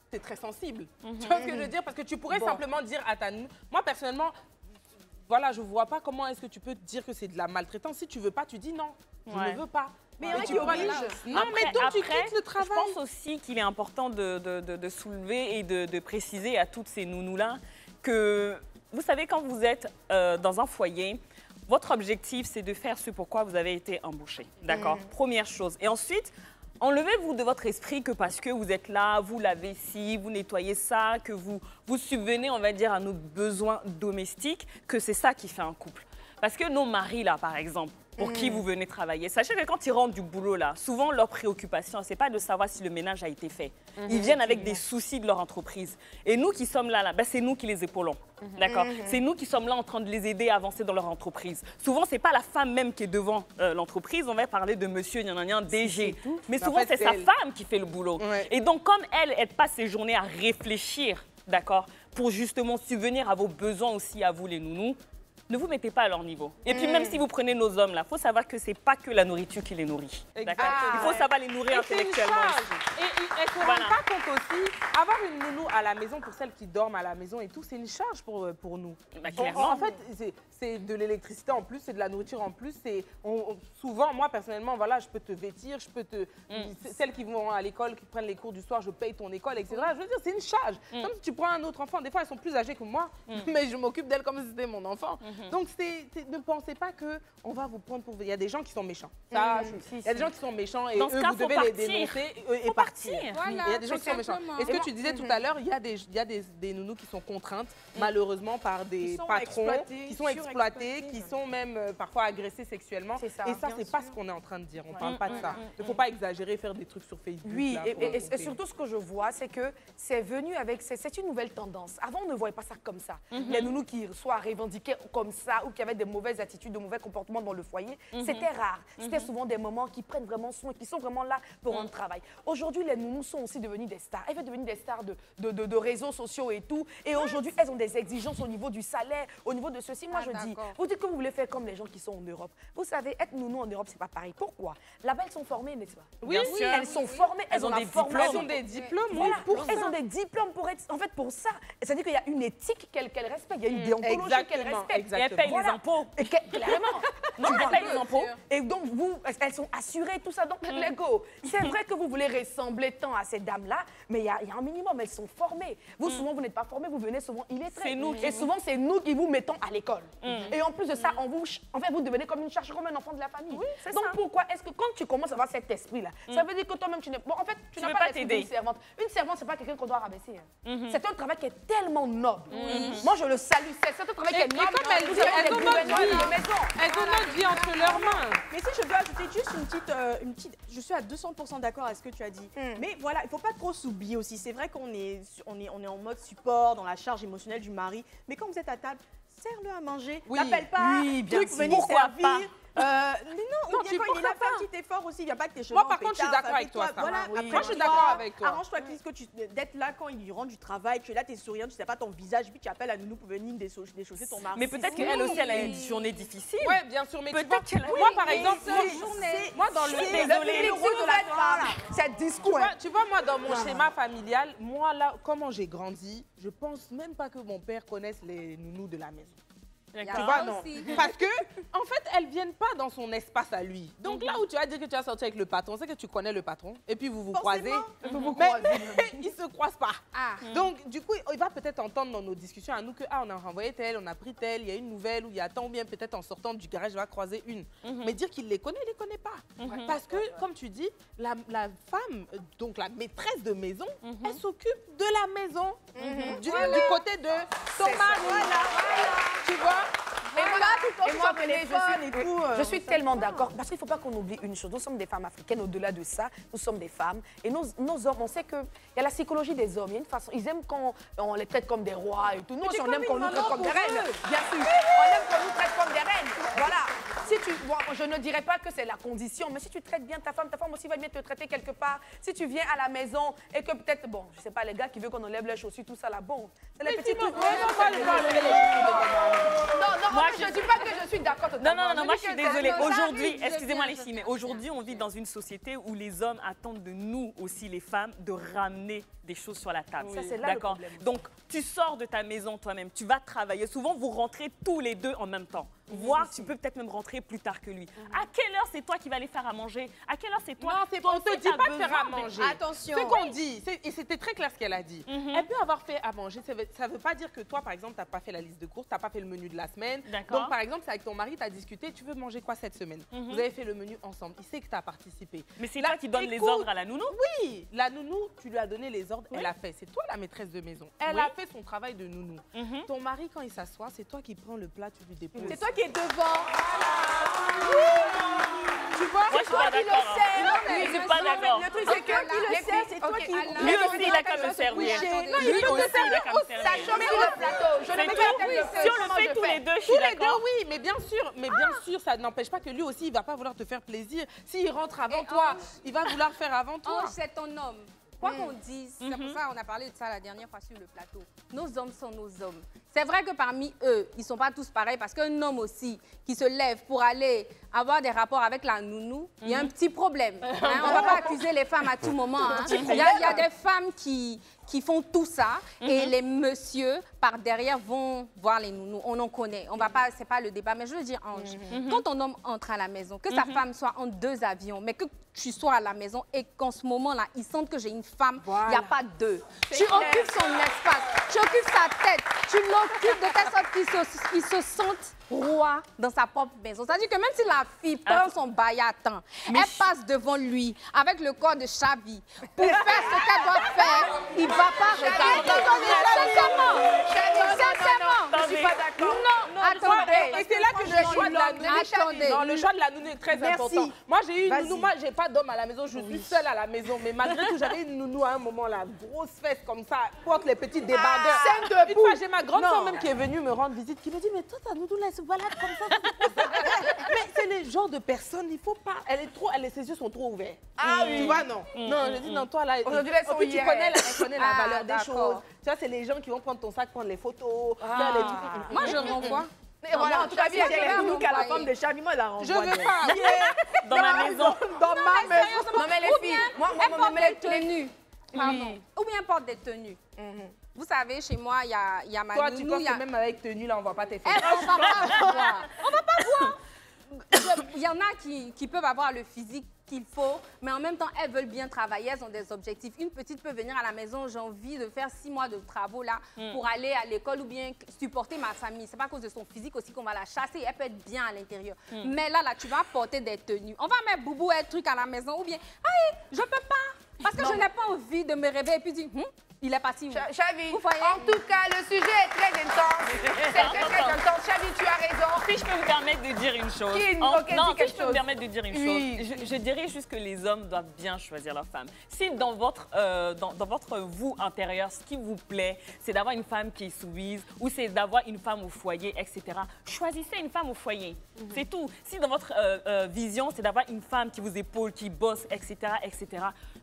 t'es très sensible. Tu vois ce que je veux dire? Parce que tu pourrais simplement dire à ta nounou... Moi, personnellement, voilà, je vois pas comment est-ce que tu peux dire que c'est de la maltraitance. Si tu veux pas, tu dis non. Je Ouais. ne veux pas. Mais il y en a Et qui tu pourras- obligent. Non, mais donc tu quittes le travail. Je pense aussi qu'il est important de soulever et de préciser à toutes ces nounous-là que, vous savez, quand vous êtes dans un foyer, votre objectif, c'est de faire ce pourquoi vous avez été embauché. D'accord? Première chose. Et ensuite, enlevez-vous de votre esprit que parce que vous êtes là, vous lavez ci, vous nettoyez ça, que vous subvenez, on va dire, à nos besoins domestiques, que c'est ça qui fait un couple. Parce que nos maris, là, par exemple, pour qui vous venez travailler, sachez que quand ils rentrent du boulot, là, souvent, leur préoccupation, c'est pas de savoir si le ménage a été fait. Ils viennent avec des soucis de leur entreprise. Et nous qui sommes là, ben, c'est nous qui les épaulons. D'accord? C'est nous qui sommes là en train de les aider à avancer dans leur entreprise. Souvent, c'est pas la femme même qui est devant l'entreprise. On va parler de monsieur, DG. Mais Mais en souvent, fait, c'est sa elle. femme qui fait le boulot. Ouais. Et donc, comme elle passe ses journées à réfléchir, d'accord, pour justement subvenir à vos besoins aussi, à vous les nounous, ne vous mettez pas à leur niveau. Et puis même si vous prenez nos hommes là, il faut savoir que c'est pas que la nourriture qui les nourrit. D'accord? Il faut savoir les nourrir Et c'est une intellectuellement charge. aussi. Et elles ne se Voilà. rendent pas compte aussi, avoir une nounou à la maison pour celles qui dorment à la maison et tout, c'est une charge pour nous. Bah, clairement. En fait, c'est de l'électricité en plus, c'est de la nourriture en plus. Souvent, moi personnellement, voilà, je peux te vêtir, je peux te... Celles qui vont à l'école, qui prennent les cours du soir, je paye ton école, etc. Je veux dire, c'est une charge. Comme si tu prends un autre enfant, des fois elles sont plus âgées que moi, mais je m'occupe d'elles comme si c'était mon enfant. Donc ne pensez pas qu'on va vous prendre pour... Il y a des gens qui sont méchants. Ça, il y a des gens qui sont méchants et Dans ce eux, cas, vous faut devez les partir. dénoncer et Faut partir. partir. Voilà, Il y a des gens qui sont tout méchants. simplement. Et ce que tu disais tout à l'heure, il y a des nounous qui sont contraintes, malheureusement, par des sont patrons, exploités, qui sont exploités, surexploités. qui sont même parfois agressés sexuellement. C'est ça, Et ça, bien c'est pas sûr. ce qu'on est en train de dire. On parle pas de ça. Il ne faut pas exagérer, faire des trucs sur Facebook. Oui, là, pour et raconter. surtout ce que je vois, c'est que c'est venu avec, c'est une nouvelle tendance. Avant, on ne voyait pas ça comme ça. Les nounous qui soient revendiqués comme ça ou qui avaient des mauvaises attitudes, de mauvais comportements dans le foyer, c'était rare. C'était souvent des moments qui prennent vraiment soin, qui sont vraiment là pour un travail. Aujourd'hui, les nounous sont aussi devenues des stars. Elles veulent devenir des stars de réseaux sociaux et tout. Et aujourd'hui, elles ont des exigences au niveau du salaire, au niveau de ceci. Moi, Ah, je dis, d'accord. vous dites que vous voulez faire comme les gens qui sont en Europe. Vous savez, être nounou en Europe, c'est pas pareil. Pourquoi? Là-bas, elles sont formées, n'est-ce pas? Bien sûr. Elles sont formées, elles ont des la formation. Elles ont des diplômes, oui, Voilà, pour elles ça. ont des diplômes pour être, en fait, pour ça. C'est-à-dire qu'il y a une éthique qu'elles respectent, il y a une déontologie qu'elles Exactement, respectent. Et elle paye les impôts. Et clairement. Non, elle paye les impôts. Et donc, elles sont assurées, tout ça. Donc, les go. C'est vrai que vous voulez ressembler tant à ces dames-là, mais il y a un minimum. Elles sont formées. Vous, souvent, vous n'êtes pas formés, vous venez souvent illettrés. C'est nous Et souvent, c'est nous qui vous mettons à l'école. Et en plus de ça, vous devenez comme une charge, comme un enfant de la famille. c'est donc, ça. pourquoi est-ce que quand tu commences à avoir cet esprit-là, ça veut dire que toi-même, tu n'es. Bon, en fait, tu n'as veux pas pas l'esprit t'aider. d'une servante. Une servante, c'est pas quelqu'un qu'on doit rabaisser. C'est un travail qui est tellement noble. Moi, je le salue. C'est un travail qui est noble. comme elle Vous dit, avez elles des ont notre gouverneurs vie. de maison. Elles ont notre vie entre leurs mains. Mais si je dois ajouter juste une petite, je suis à 200% d'accord avec ce que tu as dit. Mais voilà, il faut pas trop s'oublier aussi. C'est vrai qu'on est en mode support, dans la charge émotionnelle du mari. Mais quand vous êtes à table, serre-le à manger. Oui. N'appelle pas, Oui, bien truc, sûr. venir Pourquoi servir. pas Mais non, Non, ou bien quand il est là, fais un petit effort aussi. Il n'y a pas que tes cheveux. Moi, par contre, je suis d'accord avec toi, ça. Voilà, Oui. après, Moi, je suis d'accord avec toi. Arrange-toi d'être là quand il rentre du travail. Tu es là, tu es souriant, tu ne sais pas ton visage. Puis tu appelles à Nounou pour venir déchausser ton mari. Mais peut-être qu'elle aussi, elle a une journée difficile. Ouais, bien sûr, mais tu vois, Peut-être qu'elle a- moi, par exemple, Moi, dans suis Le désolée. public de la femme, c'est discours. tu vois, moi, dans mon schéma familial, moi, là, comment j'ai grandi, je pense même pas que mon père connaisse les nounous de la maison. Il y a Tu ça vois, non. aussi. Parce que, en fait, elles viennent pas dans son espace à lui. Donc là où tu vas dire que tu as sorti avec le patron, c'est que tu connais le patron. Et puis vous vous croisez. Mais ils se croisent pas. Ah. Donc, du coup, il va peut-être entendre dans nos discussions à nous que, on a renvoyé tel, on a pris tel, il y a une nouvelle, ou il y a tant, ou bien peut-être en sortant du garage, il va croiser une. Mais dire qu'il les connaît, il les connaît pas. Parce que, comme tu dis, la femme, donc la maîtresse de maison, elle s'occupe de la maison, du côté de son mari. Tu vois? Et moi, René, je suis tellement d'accord. Parce qu'il ne faut pas qu'on oublie une chose. Nous sommes des femmes africaines. Au-delà de ça, nous sommes des femmes. Et nos hommes, on sait qu'il y a la psychologie des hommes. Il y a une façon. Ils aiment quand on les traite comme des rois et tout. Nous aussi, on aime qu'on nous traite comme des reines. Bien sûr. On aime qu'on nous traite comme des reines. Voilà. Bon, je ne dirais pas que c'est la condition, mais si tu traites bien ta femme aussi va bien te traiter quelque part. Si tu viens à la maison et que peut-être, bon, je sais pas, les gars qui veulent qu'on enlève les chaussures, tout ça là, bon, c'est les petits trucs. Non, je ne dis pas que je suis d'accord totalement. Non, moi je suis désolée. Aujourd'hui, excusez-moi les filles, mais aujourd'hui on vit dans une société où les hommes attendent de nous aussi, les femmes, de ramener des choses sur la table. Ça, c'est là le D'accord. problème. Donc tu sors de ta maison toi-même, tu vas travailler. Souvent vous rentrez tous les deux en même temps. Voire tu peux peut-être même rentrer plus tard que lui. À quelle heure c'est toi qui vas aller faire à manger? À quelle heure c'est toi? Non, on te dit pas de faire à manger. Attention. Ce qu'on dit, et c'était très clair ce qu'elle a dit. Elle peut avoir fait à manger, ça veut pas dire que toi, par exemple, tu n'as pas fait la liste de courses, tu n'as pas fait le menu de la semaine. D'accord. Donc, par exemple, c'est avec ton mari, tu as discuté, tu veux manger quoi cette semaine? Vous avez fait le menu ensemble. Il sait que tu as participé. Mais c'est Là, toi qui donne les écoute, ordres à la nounou? Oui, la nounou, tu lui as donné les ordres, elle a fait. C'est toi la maîtresse de maison. Elle Oui. a fait son travail de nounou. Ton mari, quand il s'assoit, c'est toi qui prends le plat, tu lui déposes. C'est toi qui es devant. Tu vois? Moi je suis pas d'accord. Je suis pas d'accord. Le truc, c'est que Qui le sert, c'est toi qui... Lui aussi il a qu'à me servir. Lui aussi il a qu'à me servir. ça choque sur le plateau. Je ne C'est mets tout. pas tête de feu. Si on le fait tous les deux, je suis Tous les deux, d'accord. oui, mais bien sûr, ça n'empêche pas que lui aussi, il va pas vouloir te faire plaisir. S'il rentre avant toi, il va vouloir faire avant toi. Ange, c'est ton homme. Quoi qu'on dise, c'est pour ça qu'on a parlé de ça la dernière fois sur le plateau. Nos hommes sont nos hommes. C'est vrai que parmi eux, ils ne sont pas tous pareils parce qu'un homme aussi qui se lève pour aller avoir des rapports avec la nounou, il y a un petit problème. Hein? On ne va pas accuser les femmes à tout moment. Hein? Il y a des femmes qui font tout ça et les messieurs par derrière vont voir les nounous. On en connaît. On va pas, c'est pas le débat. Mais je veux dire, Ange, quand ton homme entre à la maison, que sa femme soit en 2 avions, mais que tu sois à la maison et qu'en ce moment-là, il sente que j'ai une femme, il n'y a pas deux. Tu occupes son espace, tu occupes sa tête, tu l'occupes de telle sorte qu'il se sente roi dans sa propre maison. C'est-à-dire que même si la fille prend son bail à temps, elle passe devant lui avec le corps de Chabi pour faire ce qu'elle doit faire, il ne va pas regarder. Sincèrement. Je suis pas d'accord. Non, attendez. Et c'est là que le choix de la nounou, Attendez. non, le choix de la nounou est très important. Moi, j'ai eu une nounou, moi, j'ai pas d'homme à la maison, je suis seule à la maison. Mais malgré tout, j'avais une nounou à un moment, la grosse fesse comme ça, porte les petits débardeurs. Une fois, j'ai ma grande soeur même qui est venue me rendre visite, qui me dit, mais toi, ta nounou, là, elle se balade comme ça. Mais c'est le genre de personne, il faut pas. Ses yeux sont trop ouverts. Ah oui. Tu vois, non. Non, je dis, non, toi, là, Aujourd'hui, elles sont en plus, tu hier. connais la valeur des d'accord. choses. Tu vois, c'est les gens qui vont prendre ton sac, prendre les photos, faire les trucs. Moi, je renvoie. Et voilà, en tout cas, Il y a les nounous qu'à la femme de Chabi, moi, la renvoie. Je veux pas. Dans ma maison. Dans ma maison. Non, mais les filles, Elle porte des tenues. Pardon. Ou bien elle porte des tenues. Vous savez, chez moi, il y a ma Toi, nounou. tu penses que même avec tenue, là, on voit pas tes fesses. On va pas voir. On va pas voir. Il y en a qui peuvent avoir le physique qu'il faut, mais en même temps, elles veulent bien travailler, elles ont des objectifs. Une petite peut venir à la maison, j'ai envie de faire 6 mois de travaux là pour aller à l'école ou bien supporter ma famille. C'est pas à cause de son physique aussi qu'on va la chasser, elle peut être bien à l'intérieur. Mais là, tu vas porter des tenues. On va mettre boubou et truc à la maison ou bien, aïe, je peux pas, parce que je n'ai pas envie de me réveiller et puis dire, il est parti où? Chavi, Vous voyez? en tout cas, le sujet est très intense. C'est très intense. Chavi, tu as raison. Si je peux me permettre de dire une chose. Si je peux me permettre de dire une chose, je dirais juste que les hommes doivent bien choisir leur femme. Si dans votre vous intérieur, ce qui vous plaît, c'est d'avoir une femme qui est soumise ou c'est d'avoir une femme au foyer, etc., choisissez une femme au foyer. C'est tout. Si dans votre vision, c'est d'avoir une femme qui vous épaule, qui bosse, etc.,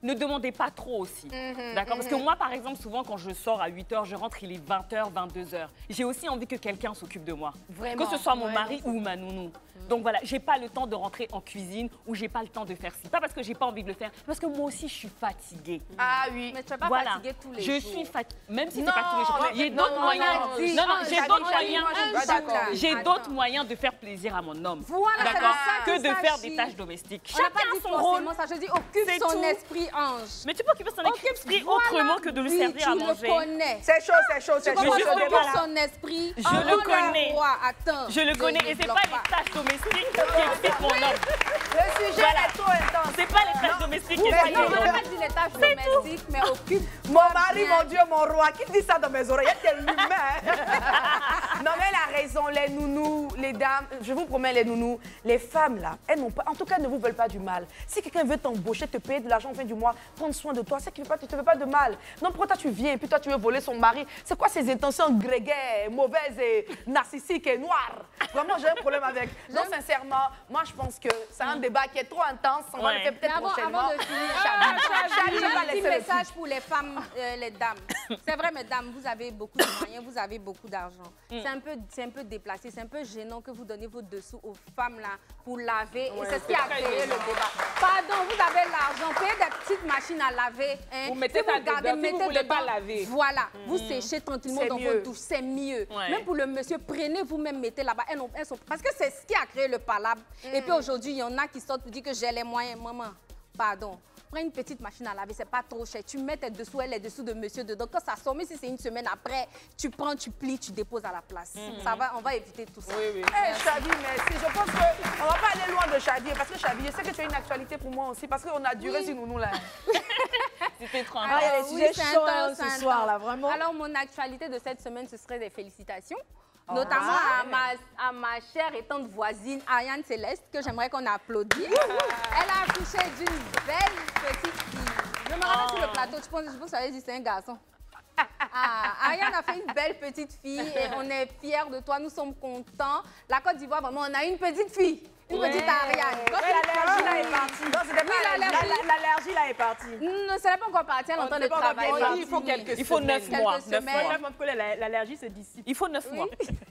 ne demandez pas trop aussi. D'accord? Parce que moi, par exemple, souvent, quand je sors à 8 h, je rentre, il est 20 h, 22 h. J'ai aussi envie que quelqu'un s'occupe de moi. Vraiment, que ce soit mon mari ou ma nounou. Donc voilà, j'ai pas le temps de rentrer en cuisine ou j'ai pas le temps de faire ci. Pas parce que j'ai pas envie de le faire, parce que moi aussi, je suis fatiguée. Ah oui. Mais tu vas pas fatiguer tous les jours. Je suis fatiguée, même si c'est pas tous les jours. Il y a d'autres moyens. Non, j'ai d'autres moyens. J'ai d'autres Attends. moyens de faire plaisir à mon homme. Voilà, d'accord, c'est que ça, de faire Sachi. des tâches domestiques. On n'a Chacun pas dit son rôle. forcément ça, je dis occupe C'est son tout. esprit ange. Mais tu peux occuper son esprit autrement que de le servir à manger. Tu le connais. C'est chaud, c'est chaud, c'est Tu chaud. comprends, je tu sais occupes pas. son esprit. Je le connais. Attends. Je le connais et c'est pas les tâches domestiques qui excitent mon homme. Le sujet est trop intense. C'est pas les tâches domestiques qui Non, excitent on mon n'a homme. pas dit les tâches domestiques, mais occupe. Mon mari, mon Dieu, mon roi, qui dit ça dans mes oreilles? Quel humain! Non, mais elle a raison, les nounous, les dames, je vous promets, les nounous, les femmes là, elles n'ont pas, en tout cas, ne vous veulent pas du mal. Si quelqu'un veut t'embaucher, te payer de l'argent en fin du mois, prendre soin de toi, c'est qu'il ne te veut pas de mal. Non, pourquoi toi tu viens et puis toi tu veux voler son mari? C'est quoi ces intentions grégaires, mauvaises et narcissiques et noires? Vraiment, j'ai un problème avec. Donc, sincèrement, moi je pense que c'est un débat qui est trop intense. On va le faire Mais peut-être avant prochainement. de finir, Chavi, j'ai va un petit laisser le message pour les femmes, les dames. C'est vrai, mesdames, vous avez beaucoup de moyens, vous avez beaucoup d'argent. C'est un peu déplacé, c'est un peu gênant que vous donnez vos dessous aux femmes là pour laver. Et c'est ce qui a créé le débat. Pardon, vous avez l'argent, payez des petites machines à laver. Hein. Vous mettez ça dedans, si vous voulez pas laver. Voilà, vous séchez tranquillement C'est dans mieux. votre douche, c'est mieux. Ouais. Même pour le monsieur, prenez vous-même, mettez là-bas. Parce que c'est ce qui a créé le palabre. Et puis aujourd'hui, il y en a qui sortent pour dire que j'ai les moyens. Maman, pardon. Prends une petite machine à laver, c'est pas trop cher. Tu mets tes dessous, elle est dessous de monsieur dedans. Quand ça sort, même si c'est une semaine après, tu prends, tu plies, tu déposes à la place. Ça va, on va éviter tout ça. Oui, oui. Hey, Chavi, merci. Je pense qu'on va pas aller loin de Chavi. Parce que Chavi, je sais que tu as une actualité pour moi aussi. Parce qu'on a duré sur nous là. C'était trop Alors, il y a des sujets c'est chauds, intense, ce c'est soir, intense. là, vraiment. Alors, mon actualité de cette semaine, ce serait des félicitations. Notamment à ma chère et tante voisine, Ariane Céleste, que j'aimerais qu'on applaudisse. Elle a accouché d'une belle petite fille. Je me rappelle sur le plateau, je pense que j'avais dit c'est un garçon. Ariane a fait une belle petite fille et on est fiers de toi, nous sommes contents. La Côte d'Ivoire, vraiment, on a une petite fille, une petite Ariane. L'allergie là est partie. Non, c'était pas L'allergie là est partie. Non, ça n'est pas encore parti, elle est en train de travailler. Il faut quelques Il faut 9 mois. Quelques semaines. L'allergie se dissipe. Il faut 9 mois.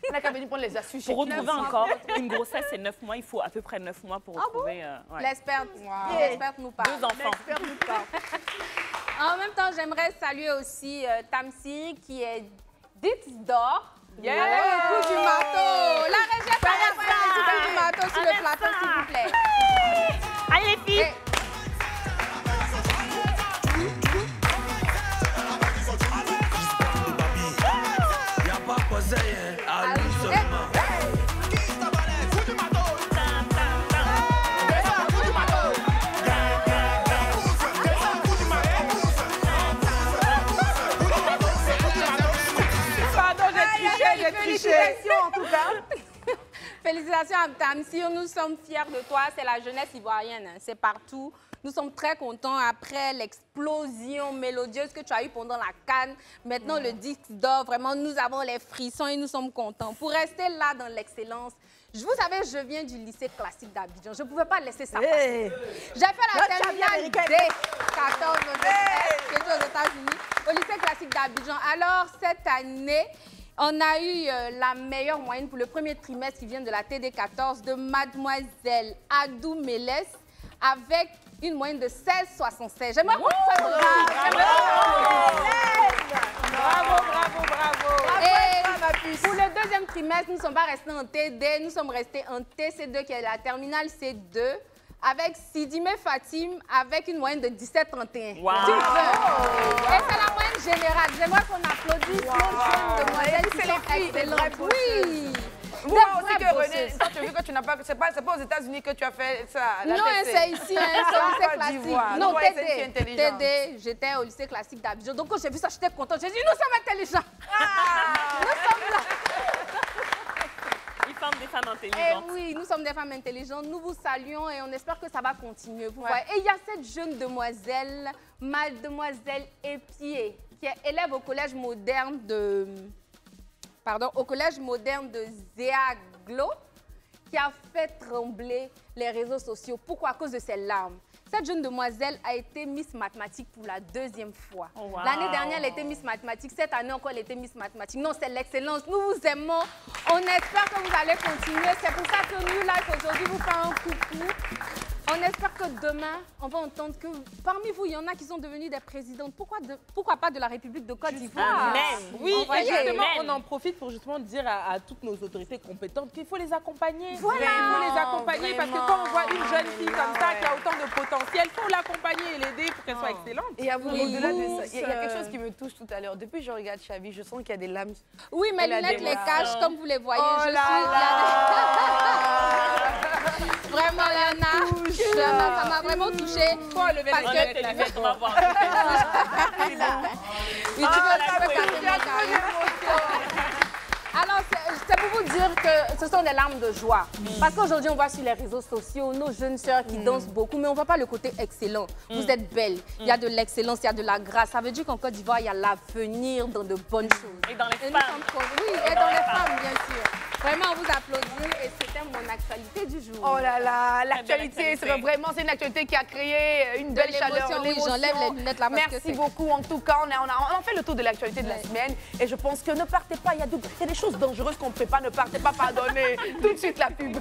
On a qu'à venir prendre les astuces. Pour retrouver encore une grossesse, c'est 9 mois. Il faut à peu près 9 mois pour retrouver. Ouais. L'experte nous parle. 2 enfants. En même temps, j'aimerais saluer aussi Tamsiri qui est dite d'or. Yeah. Le coup du marteau. La régie par le coup du marteau sur le plateau, s'il vous plaît. Allez les filles. Pardon, j'ai triché. Félicitations en tout cas. Félicitations à Tamsir, nous sommes fiers de toi. C'est la jeunesse ivoirienne, hein. C'est partout. Nous sommes très contents après l'explosion mélodieuse que tu as eue pendant la CAN. Maintenant, le disque d'or, vraiment, nous avons les frissons et nous sommes contents. Pour rester là dans l'excellence, vous savez, je viens du lycée classique d'Abidjan. Je ne pouvais pas laisser ça passer. J'ai fait la terminale D14 qui est aux États-Unis, au lycée classique d'Abidjan. Alors, cette année, on a eu la meilleure moyenne pour le premier trimestre qui vient de la TD14 de Mademoiselle Adou Mélès avec une moyenne de 16,76. J'aimerais qu'on fasse Bravo, bravo. trimestre, nous ne sommes pas restés en TD, nous sommes restés en TC2, qui est la terminale C2, avec Sidime Fatim, avec une moyenne de 17,31. Wow. Tu veux. Et c'est la moyenne générale. J'aimerais qu'on applaudisse les jeunes demoiselles qui sont excellentes. Oui. Moi aussi que René, toi, tu as vu que tu n'as pas, c'est pas aux États-Unis que tu as fait ça. Non, c'est ici, hein, c'est au lycée classique. Non, TD, j'étais au lycée classique d'Abidjan. Donc quand j'ai vu ça, j'étais contente. J'ai dit, nous sommes intelligents. Nous sommes là. Ils forment des femmes intelligentes. Et oui, nous sommes des femmes intelligentes. Nous vous saluons et on espère que ça va continuer. Vous voyez. Et il y a cette jeune demoiselle, mademoiselle Épier, qui est élève au collège moderne de... au collège moderne de Zéaglo, qui a fait trembler les réseaux sociaux. Pourquoi? À cause de ses larmes. Cette jeune demoiselle a été Miss Mathématiques pour la 2e fois. Oh, wow. L'année dernière, elle était Miss Mathématiques. Cette année encore, elle était Miss Mathématiques. Non, c'est l'excellence. Nous vous aimons. On espère que vous allez continuer. C'est pour ça que New Life aujourd'hui vous fait un coucou. On espère que demain, on va entendre que parmi vous, il y en a qui sont devenus des présidentes. Pourquoi pas de la République de Côte d'Ivoire? Amen. Oui, et Voyez. justement, Amen. on en profite pour justement dire à toutes nos autorités compétentes qu'il faut les accompagner. Voilà. Il faut les accompagner parce que quand on voit une jeune fille comme ça Ouais. qui a autant de potentiel, il faut l'accompagner et l'aider pour qu'elle soit excellente. Et à vous, Oui. au-delà de ça, il y a quelque chose qui me touche tout à l'heure. Depuis que je regarde Chavi, je sens qu'il y a des lames. Oui, mes Elle a lunettes des les larmes. cachent, comme vous les voyez. Oh je là suis là. Vraiment, Léona, ça m'a vraiment touchée. Faut enlever Parce les que- lunettes, Tes là, lunettes, c'est on bon. va voir. Et tu veux la que ça fait mon Alors, c'est pour vous dire que ce sont des larmes de joie. Parce qu'aujourd'hui, on voit sur les réseaux sociaux nos jeunes sœurs qui dansent beaucoup, mais on ne voit pas le côté excellent. Vous êtes belles, il y a de l'excellence, il y a de la grâce. Ça veut dire qu'en Côte d'Ivoire, il y a l'avenir dans de bonnes choses. Et dans les Et nous femmes. sommes oui, et dans les femmes, bien sûr. Vraiment, on vous applaudit et c'était mon actualité du jour. Oh là là, actualité. l'actualité, c'est une actualité qui a créé une belle chaleur. l'émotion, oui, j'enlève les lunettes là parce que Merci c'est- beaucoup. En tout cas, on a fait le tour de l'actualité de la Ouais. semaine. Et je pense que ne partez pas. Il y a des choses dangereuses qu'on ne fait pas. Ne partez pas, pardonnez. Tout de suite, la pub.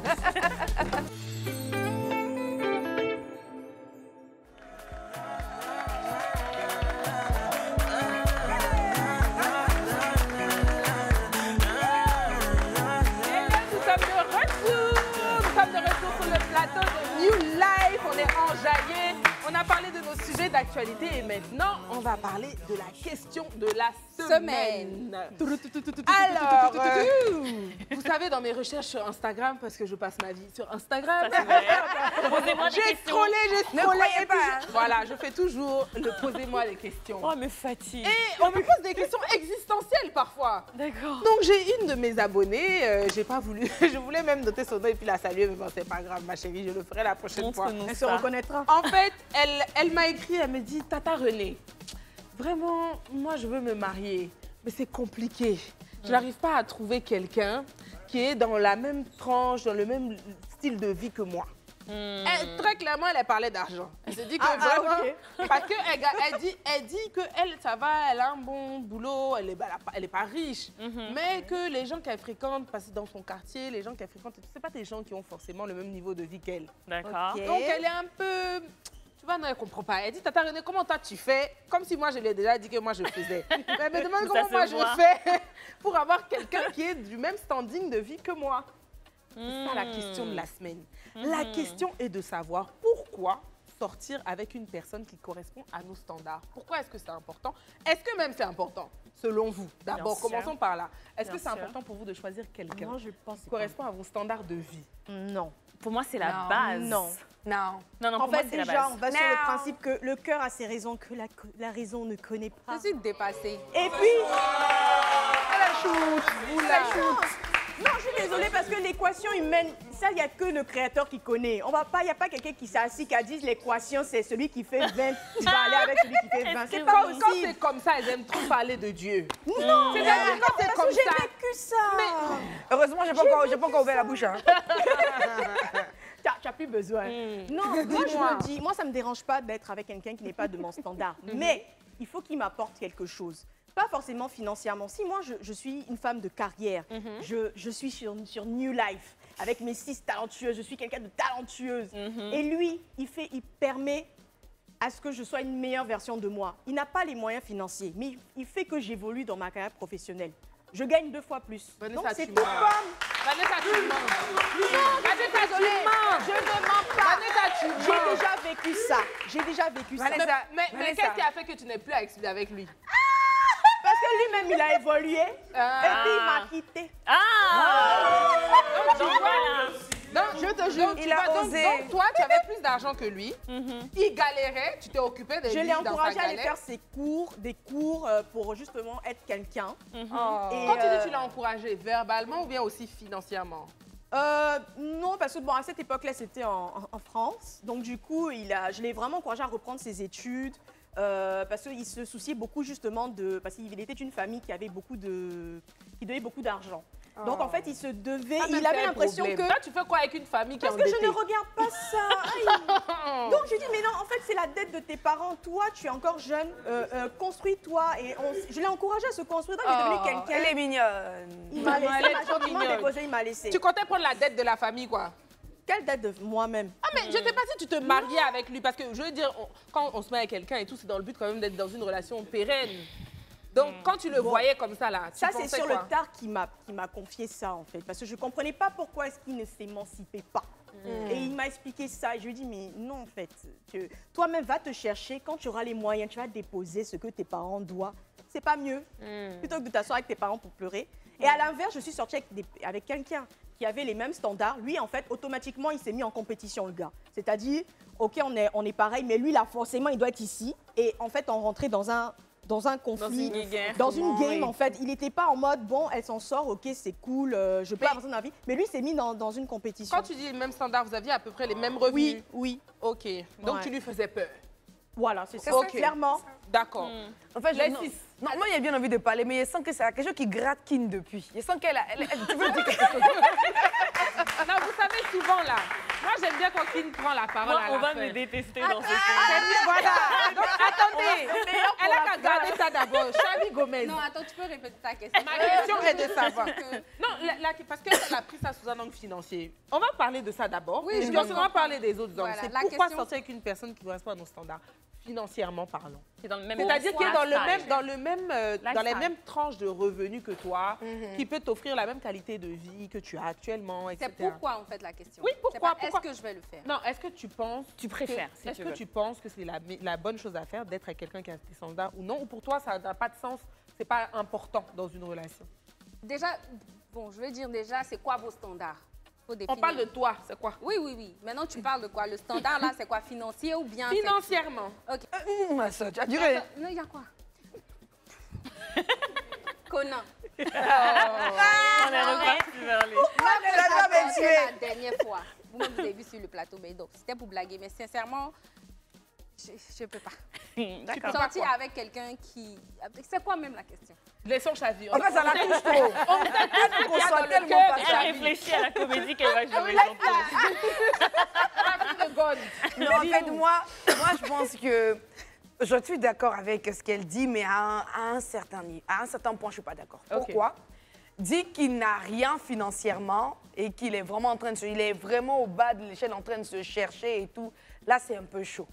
Nous sommes de retour sur le plateau de New Life. On est enjaillés. On a parlé de nos sujets d'actualité et maintenant, on va parler de la question de la semaine. Alors, vous savez, dans mes recherches sur Instagram, parce que je passe ma vie sur Instagram, Ça, c'est vrai. Posez-moi des j'ai questions. scrollé, Ne croyez et puis pas. voilà, je fais toujours le posez-moi des questions. Oh, mais fatigue. Et on me pose des questions existentielles parfois. D'accord. Donc j'ai une de mes abonnées, j'ai pas voulu, je voulais même noter son nom et puis la saluer, mais bon c'est pas grave ma chérie, je le ferai la prochaine fois. Montre-nous Elle se ça. reconnaîtra. En fait, elle m'a écrit, elle me dit, Tata René, vraiment, moi je veux me marier, mais c'est compliqué. Je n'arrive pas à trouver quelqu'un qui est dans la même tranche, dans le même style de vie que moi. Très clairement, elle parlait d'argent. Elle se dit que vraiment, parce qu'elle dit que elle, ça va, elle a un bon boulot, elle est pas riche, mais que les gens qu'elle fréquente, parce que dans son quartier, les gens qu'elle fréquente, c'est pas des gens qui ont forcément le même niveau de vie qu'elle. D'accord. Ok. Donc elle est un peu, tu vois, non, elle comprend pas. Elle dit, Tata René, comment toi tu fais? Comme si moi je lui ai déjà dit que moi je faisais. Mais elle me demande Ça comment se moi voit. je fais pour avoir quelqu'un qui est du même standing de vie que moi. C'est ça la question de la semaine. La question est de savoir pourquoi sortir avec une personne qui correspond à nos standards. Pourquoi est-ce que c'est important? Est-ce que même c'est important, selon vous? D'abord, Bien sûr. commençons par là. Est-ce que Bien c'est sûr. important pour vous de choisir quelqu'un Moi, je pense qui correspond à vos standards de vie? Non. Pour moi, c'est la Non, base. non. Non. Non, non, En pour moi, fait, c'est la déjà, base. on va sur Non. le principe que le cœur a ses raisons que la raison ne connaît pas. Je suis dépassée. Et puis, La chute. La chute. non, je suis désolée parce que l'équation humaine, ça, il n'y a que le créateur qui connaît. Il n'y a pas quelqu'un qui s'est assis qui a dit l'équation, c'est celui qui fait 20, tu vas aller avec celui qui fait 20. C'est pas Quand c'est possible. comme ça, elles aiment trop parler de Dieu. Non, C'est-à-dire quand c'est parce comme que j'ai ça. vécu ça. Heureusement, j'ai pas encore ouvert la bouche. Hein. Tu n'as plus besoin. Non, moi, je me dis, moi, ça ne me dérange pas d'être avec quelqu'un qui n'est pas de mon standard. Mais il faut qu'il m'apporte quelque chose. Pas forcément financièrement. Si moi, je suis une femme de carrière, je suis sur New Life, avec mes 6 talentueuses, je suis quelqu'un de talentueuse. Et lui, il permet à ce que je sois une meilleure version de moi. Il n'a pas les moyens financiers, mais il fait que j'évolue dans ma carrière professionnelle. je gagne 2 fois plus. Vanessa, Donc c'est tu tout mens. comme... Vanessa, tu mens. Vanessa, tu Désolée, mens. je ne mens pas. Vanessa, tu J'ai mens. déjà vécu ça. J'ai déjà vécu ça. Vanessa, Mais Vanessa. qu'est-ce qui a fait que tu n'es plus avec lui? Parce que lui-même, il a évolué. Et puis, il m'a quitté. Donc, tu vois, donc, Je te jure, donc, tu il a vois, osé. donc, toi, tu avais plus d'argent que lui. Il galérait, tu t'es occupé de Je lui l'ai dans sa encouragé à aller galère. faire des cours pour justement être quelqu'un. Et, Quand tu dis tu l'as encouragé, verbalement ou bien aussi financièrement? non, parce que bon, à cette époque-là, c'était en France. Donc, du coup, je l'ai vraiment encouragé à reprendre ses études. Parce qu'il se souciait beaucoup justement parce qu'il était une famille qui donnait beaucoup d'argent. Donc en fait, il se devait, il avait l'impression que... Toi, tu fais quoi avec une famille qui est Parce que je endettée? ne regarde pas ça. Aïe. Donc je dis, mais non, en fait, c'est la dette de tes parents. Toi, tu es encore jeune, construis-toi. Et je l'ai encouragé à se construire. Donc il est devenu quelqu'un. Elle est mignonne. Il m'a laissé, elle est il m'a trop gentiment mignonne. déposé, il m'a laissé. Tu comptais prendre la dette de la famille, quoi? Quelle dette de moi-même? Ah, mais je ne sais pas si tu te mariais avec lui, parce que je veux dire, quand on se met avec quelqu'un et tout, c'est dans le but quand même d'être dans une relation pérenne. Donc, quand tu le voyais comme ça, là, tu Ça, pensais c'est sur quoi? le tard qui m'a confié ça, en fait. Parce que je ne comprenais pas pourquoi est-ce qu'il ne s'émancipait pas. Et il m'a expliqué ça. Et je lui ai dit, mais non, en fait, que toi-même, va te chercher. Quand tu auras les moyens, tu vas déposer ce que tes parents doivent. C'est pas mieux. Plutôt que de t'asseoir avec tes parents pour pleurer. Et à l'inverse, je suis sortie avec quelqu'un qui avait les mêmes standards. Lui, en fait, automatiquement, il s'est mis en compétition, le gars. C'est-à-dire, OK, on est pareil, mais lui, là, forcément, il doit être ici. Et en fait, on rentrait dans un conflit, dans une game, en fait. Il n'était pas en mode, bon, elle s'en sort, OK, c'est cool, je peux avoir son avis. Mais lui, il s'est mis dans une compétition. Quand tu dis les mêmes standards, vous aviez à peu près les mêmes revenus? Oui. OK. Donc, Ouais. tu lui faisais peur. Voilà, c'est ça. Ok. Clairement. D'accord. En fait, Les non, six. non, moi, il a bien envie de parler, mais je sens que c'est quelque chose qui gratte Kin depuis. Je sens qu'elle tu veux dire quelque chose. Non, vous savez, souvent, là, moi, j'aime bien quand Kim prend la parole à On la va fin. me détester dans ce Voilà. Donc, attendez. Elle a qu'à garder ça d'abord. Chavi Gomez. Non, attends, tu peux répéter ta question. Ma question est de savoir. Non, parce qu'elle a pris ça sous un angle financier. On va parler de ça d'abord. Oui, Et je puis ensuite, on va comprends. parler des autres angles. Voilà, C'est la pourquoi question- sortir avec une personne qui ne correspond à nos standards, financièrement parlant. Qui est dans le même C'est-à-dire qu'il est dans les Lifestyle. mêmes tranches de revenus que toi, qui peut t'offrir la même qualité de vie que tu as actuellement, etc. C'est pourquoi, en fait, la question. Oui, pourquoi, C'est pas, pourquoi? Est-ce que je vais le faire? Non, est-ce que tu penses... Tu préfères, si Est-ce tu que veux. tu penses que c'est la bonne chose à faire d'être avec quelqu'un qui a tes standards ou non? Ou pour toi, ça n'a pas de sens, c'est pas important dans une relation? Déjà, bon, je vais dire déjà, c'est quoi vos standards? Faut On définir. parle de toi, c'est quoi? Oui. Maintenant, tu parles de quoi? Le standard, là, c'est quoi? Financier ou bien... Financièrement. Ok. Ma soeur, tu as duré. Non, il y a quoi? Conan. On est reparti vers les... Elle a jamais tué. La dernière fois, vous avez vu sur le plateau, mais donc, c'était pour blaguer. Mais sincèrement, je ne peux pas. D'accord. Sortir avec quelqu'un qui... C'est quoi même la question? Laissons Chavi. En fait, ça la touche trop. Elle qu'on soit tellement pas Elle ça. réfléchit à la comédie qu'elle va jouer. Non, en fait, moi, je pense que je suis d'accord avec ce qu'elle dit, mais à un certain point, je ne suis pas d'accord. Ok. Pourquoi? Dit qu'il n'a rien financièrement et qu'il est vraiment il est vraiment au bas de l'échelle en train de se chercher et tout. Là, c'est un peu chaud.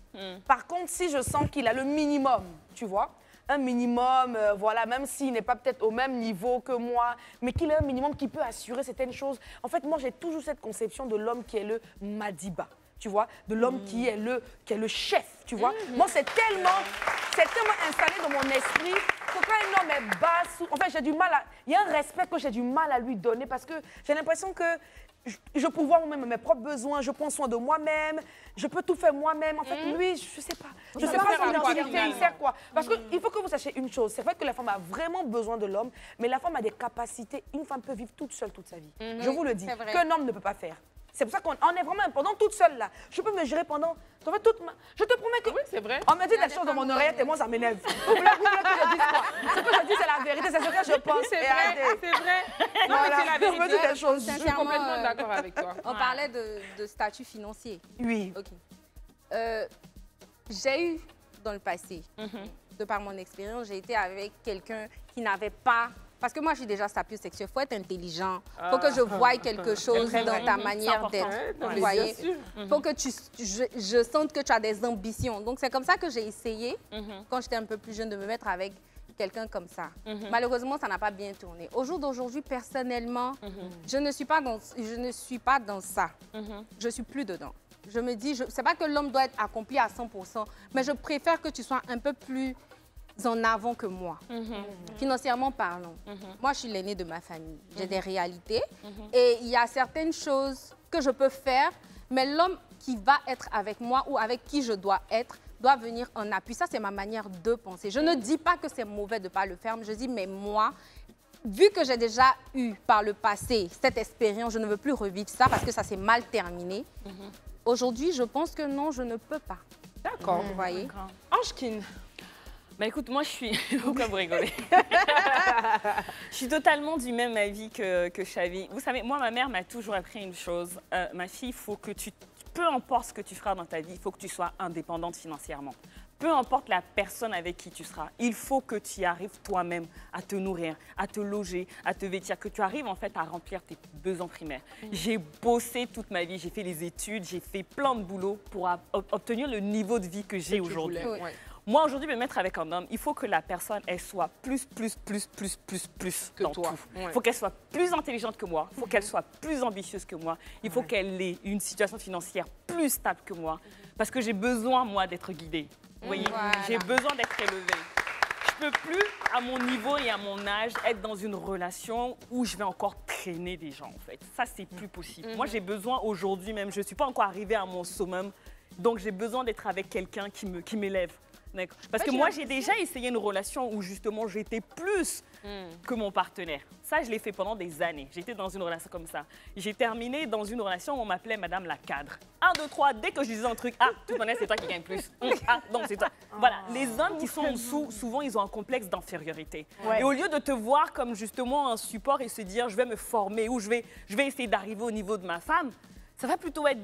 Par contre, si je sens qu'il a le minimum, tu vois, un minimum, voilà, même s'il n'est pas peut-être au même niveau que moi, mais qu'il a un minimum qui peut assurer certaines choses. En fait, moi, j'ai toujours cette conception de l'homme qui est le Madiba, tu vois, de l'homme qui est le chef, tu vois. Moi, c'est tellement installé dans mon esprit que quand un homme est bas, en fait, j'ai du mal à... Il y a un respect que j'ai du mal à lui donner parce que j'ai l'impression que je peux voir moi-même mes propres besoins, je prends soin de moi-même, je peux tout faire moi-même. En fait, lui, je sais pas. Je sais Ça pas sert à son quoi, utilité, il finalement? sert quoi. Parce qu'il faut que vous sachiez une chose, c'est vrai que la femme a vraiment besoin de l'homme, mais la femme a des capacités, une femme peut vivre toute seule toute sa vie. Je vous le dis, c'est vrai. qu'un homme ne peut pas faire. C'est pour ça qu'on est vraiment pendant toute seule là. Je peux me gérer pendant toute ma... Je te promets que... Oui, c'est vrai. On me dit des choses dans mon oreillette et moi ça m'énerve. Vous voulez que je dise quoi? Ce que je dis c'est la vérité, c'est ce que je pense. C'est Et vrai, arrêtez. c'est vrai. Non, Voilà. mais c'est la Je me vérité. dis des choses. Je suis Sincèrement, complètement d'accord avec toi. On parlait de statut financier. Oui. OK. J'ai eu dans le passé, de par mon expérience, j'ai été avec quelqu'un qui n'avait pas... Parce que moi, j'ai déjà sapiosexuel. Il faut être intelligent. Il faut que je voie quelque chose très dans vrai. ta C'est manière important. d'être. non, Vous mais voyez? bien sûr. Il faut que je sente que tu as des ambitions. Donc, c'est comme ça que j'ai essayé, quand j'étais un peu plus jeune, de me mettre avec quelqu'un comme ça. Malheureusement, ça n'a pas bien tourné. Au jour d'aujourd'hui, personnellement, je ne suis pas dans ça. Je suis plus dedans. Je me dis, c'est pas que l'homme doit être accompli à 100%, mais je préfère que tu sois un peu plus en avant que moi, financièrement parlant. Moi, je suis l'aînée de ma famille. J'ai des réalités et il y a certaines choses que je peux faire, mais l'homme qui va être avec moi ou avec qui je dois être doit venir en appui. Ça, c'est ma manière de penser. Je ne dis pas que c'est mauvais de ne pas le faire, mais je dis, mais moi, vu que j'ai déjà eu par le passé cette expérience, je ne veux plus revivre ça parce que ça s'est mal terminé. Aujourd'hui, je pense que non, je ne peux pas. D'accord. Vous voyez? Ange-kin. Bah écoute, moi je suis... Pourquoi vous rigolez? Je suis totalement du même avis que Chavi. Vous savez, moi, ma mère m'a toujours appris une chose. Ma fille, il faut que peu importe ce que tu feras dans ta vie, il faut que tu sois indépendante financièrement. Peu importe la personne avec qui tu seras, il faut que tu arrives toi-même à te nourrir, à te loger, à te vêtir, que tu arrives en fait à remplir tes besoins primaires. J'ai bossé toute ma vie, j'ai fait les études, j'ai fait plein de boulot pour obtenir le niveau de vie que j'ai aujourd'hui. Moi, aujourd'hui, me mettre avec un homme, il faut que la personne, elle soit plus que dans toi. Il faut qu'elle soit plus intelligente que moi. Il faut qu'elle soit plus ambitieuse que moi. Il faut qu'elle ait une situation financière plus stable que moi. Parce que j'ai besoin, moi, d'être guidée. Vous voyez, j'ai besoin d'être élevée. Je ne peux plus, à mon niveau et à mon âge, être dans une relation où je vais encore traîner des gens, en fait. Ça, c'est plus possible. Moi, j'ai besoin aujourd'hui même, je ne suis pas encore arrivée à mon summum, donc j'ai besoin d'être avec quelqu'un qui m'élève. Parce que moi, j'ai déjà essayé une relation où justement j'étais plus que mon partenaire. Ça, je l'ai fait pendant des années. J'étais dans une relation comme ça. J'ai terminé dans une relation où on m'appelait Madame la cadre. 1, 2, 3, dès que je disais un truc, ah, de toute manière, c'est toi qui gagne plus. Ah, non, c'est toi. Voilà, les hommes qui sont en dessous, souvent, ils ont un complexe d'infériorité. Et au lieu de te voir comme justement un support et se dire, je vais me former ou je vais essayer d'arriver au niveau de ma femme, ça va plutôt être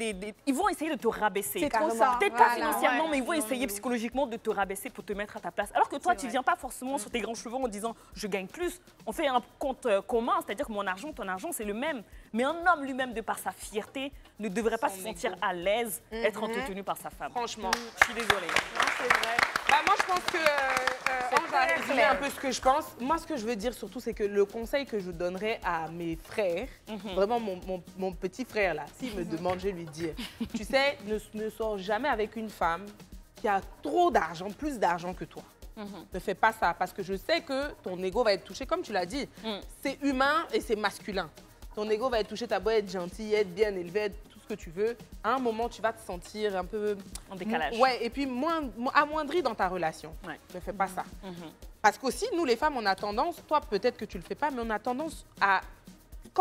ils vont essayer de te rabaisser. C'est trop ça. Peut-être pas financièrement, mais ils vont essayer psychologiquement de te rabaisser pour te mettre à ta place. Alors que toi, tu ne viens pas forcément sur tes grands chevaux en disant « je gagne plus ». On fait un compte commun, c'est-à-dire que mon argent, ton argent, c'est le même. Mais un homme lui-même, de par sa fierté, ne devrait pas se sentir à l'aise être entretenu par sa femme. Franchement. Je suis désolée. Non, c'est vrai. Bah, moi, je pense que Ange a résumé un peu ce que je pense. Moi, ce que je veux dire surtout, c'est que le conseil que je donnerais à mes frères, vraiment mon petit frère là, s'il me demande, je vais lui dire, tu sais, ne sors jamais avec une femme qui a trop d'argent, plus d'argent que toi. Ne fais pas ça, parce que je sais que ton ego va être touché, comme tu l'as dit. C'est humain et c'est masculin. Ton ego va être touché, t'as beau être gentil, être bien élevé, être tout ce que tu veux. À un moment, tu vas te sentir un peu... En décalage. Ouais, et puis amoindri dans ta relation. Ouais. Ne fais pas ça. Parce qu'aussi, nous, les femmes, on a tendance, toi, peut-être que tu le fais pas, mais on a tendance à...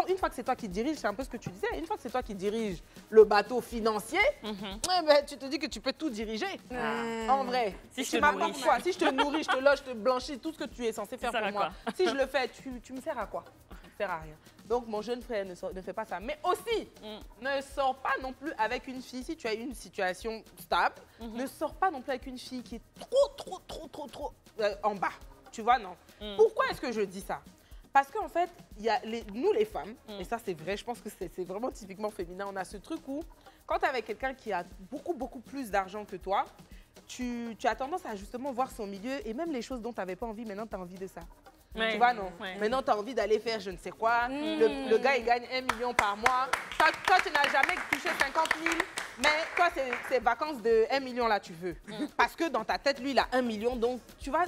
Une fois que c'est toi qui diriges, c'est un peu ce que tu disais, une fois que c'est toi qui diriges le bateau financier, ben, tu te dis que tu peux tout diriger. En vrai. Si je te nourris, je te loge, je te blanchis, tout ce que tu es censé faire pour moi. Si je le fais, tu me sers à quoi? Tu me sers à rien. Donc, mon jeune frère, ne fais pas ça. Mais aussi, ne sors pas non plus avec une fille, si tu as une situation stable, ne sors pas non plus avec une fille qui est trop en bas. Tu vois, non? Pourquoi est-ce que je dis ça? Parce qu'en fait, nous les femmes, et ça c'est vrai, je pense que c'est vraiment typiquement féminin, on a ce truc où, quand tu es avec quelqu'un qui a beaucoup plus d'argent que toi, tu as tendance à justement voir son milieu et même les choses dont tu n'avais pas envie, maintenant tu as envie de ça. Tu vois, non? Maintenant, tu as envie d'aller faire je ne sais quoi. Le gars, il gagne 1 million par mois. Toi, tu n'as jamais touché 50 000. Mais toi, ces vacances de 1 million, là, tu veux. Parce que dans ta tête, lui, il a 1 million. Donc, tu vois,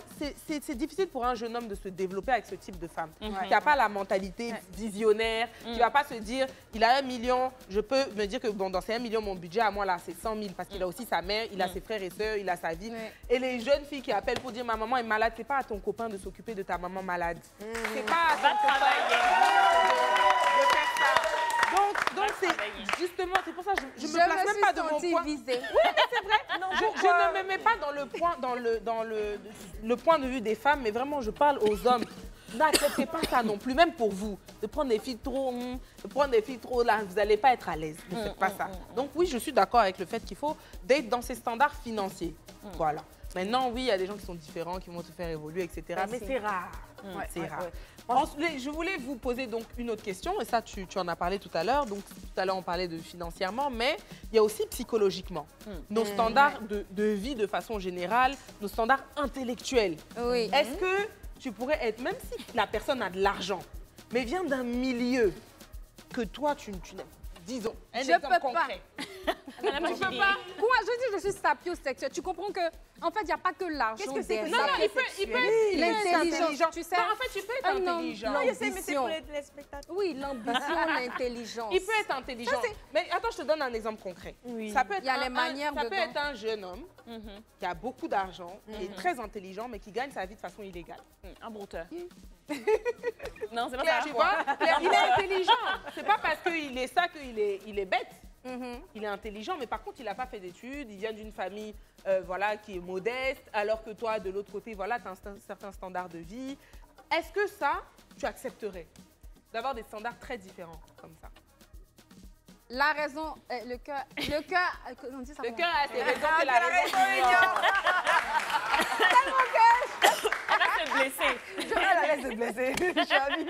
c'est difficile pour un jeune homme de se développer avec ce type de femme. Tu n'as pas la mentalité visionnaire. Tu ne vas pas se dire, il a 1 million, je peux me dire que bon, dans ces 1 million, mon budget à moi, là, c'est 100 000. Parce qu'il a aussi sa mère, il a ses frères et sœurs, il a sa vie. Et les jeunes filles qui appellent pour dire, ma maman est malade, c'est pas à ton copain de s'occuper de ta maman malade. C'est pas à ton copain de faire ça. Donc c'est justement, c'est pour ça que je me place même pas de mon point. Visée. Oui, mais c'est vrai. Non, je ne me mets pas dans le point de vue des femmes, mais vraiment, je parle aux hommes. N'acceptez pas ça non plus, même pour vous. De prendre des filles trop là, vous n'allez pas être à l'aise. Ne faites pas ça. Donc oui, je suis d'accord avec le fait qu'il faut d'être dans ces standards financiers. Voilà. Maintenant, oui, il y a des gens qui sont différents, qui vont te faire évoluer, etc. Mais c'est rare. C'est rare. Je voulais vous poser donc une autre question, et ça, tu en as parlé tout à l'heure. Donc, tout à l'heure, on parlait de financièrement, mais il y a aussi psychologiquement. Nos standards de vie de façon générale, nos standards intellectuels. Oui. Est-ce que tu pourrais être, même si la personne a de l'argent, mais vient d'un milieu que toi, tu n'as... Disons, un exemple concret. Je peux pas. Moi, je dis que je suis sapiosexuelle. Tu comprends que, en fait, il n'y a pas que l'argent. Qu'est-ce que c'est que Non, non, il peut être intelligent. Tu sais, Non, en fait, tu peux être intelligent. Non, je sais, mais c'est pour les téléspectateurs. Oui, l'ambition, l'intelligence. Il peut être intelligent. Mais attends, je te donne un exemple concret. Oui. Ça peut être Il y a les manières ça peut dedans. être un jeune homme qui a beaucoup d'argent, qui est très intelligent, mais qui gagne sa vie de façon illégale. Un brouteur. Non, c'est pas Claire, ça. tu vois, Claire, il est intelligent. C'est pas parce qu'il est ça qu'il est bête. Il est intelligent, mais par contre, il n'a pas fait d'études. Il vient d'une famille voilà, qui est modeste, alors que toi, de l'autre côté, voilà, tu as un certain standard de vie. Est-ce que ça, tu accepterais d'avoir des standards très différents comme ça? La raison, le cœur, on dit ça Le comment? cœur a ses raisons que la raison ignore. On va se blesser. Je vais la laisser se blesser. Je suis amie.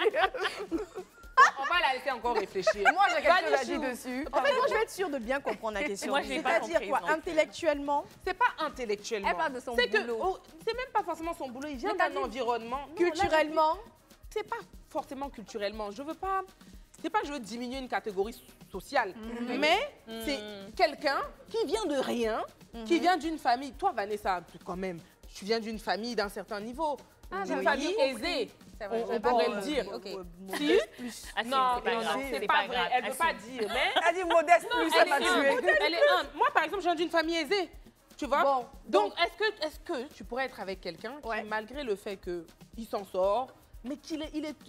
On va la laisser encore réfléchir. Moi, j'ai quelque chose à Vanichou. dire dessus. En fait, moi, je vais être sûre de bien comprendre la question. Moi, je l'ai pas C'est-à-dire comprise quoi? non plus. Intellectuellement, C'est pas intellectuellement. Elle parle de son C'est que, boulot. oh, c'est même pas forcément son boulot. Il vient Mais t'as d'un dit environnement. Non, là, culturellement. c'est pas forcément culturellement. Je veux pas. C'est pas je veux diminuer une catégorie sociale, mais c'est quelqu'un qui vient de rien, qui vient d'une famille. Toi, Vanessa, quand même, tu viens d'une famille d'un certain niveau, d'une famille aisée. C'est vrai, On j'avais pourrait pas le dire. Ok. Si? Ah, Non, c'est pas grave. c'est pas vrai. Elle veut pas dire, mais Elle dit modeste plus, ça m'a tué. elle est humble. Moi, par exemple, je viens d'une famille aisée. Tu vois? Bon, Donc, est-ce que tu pourrais être avec quelqu'un Ouais. qui, malgré le fait qu'il s'en sort, mais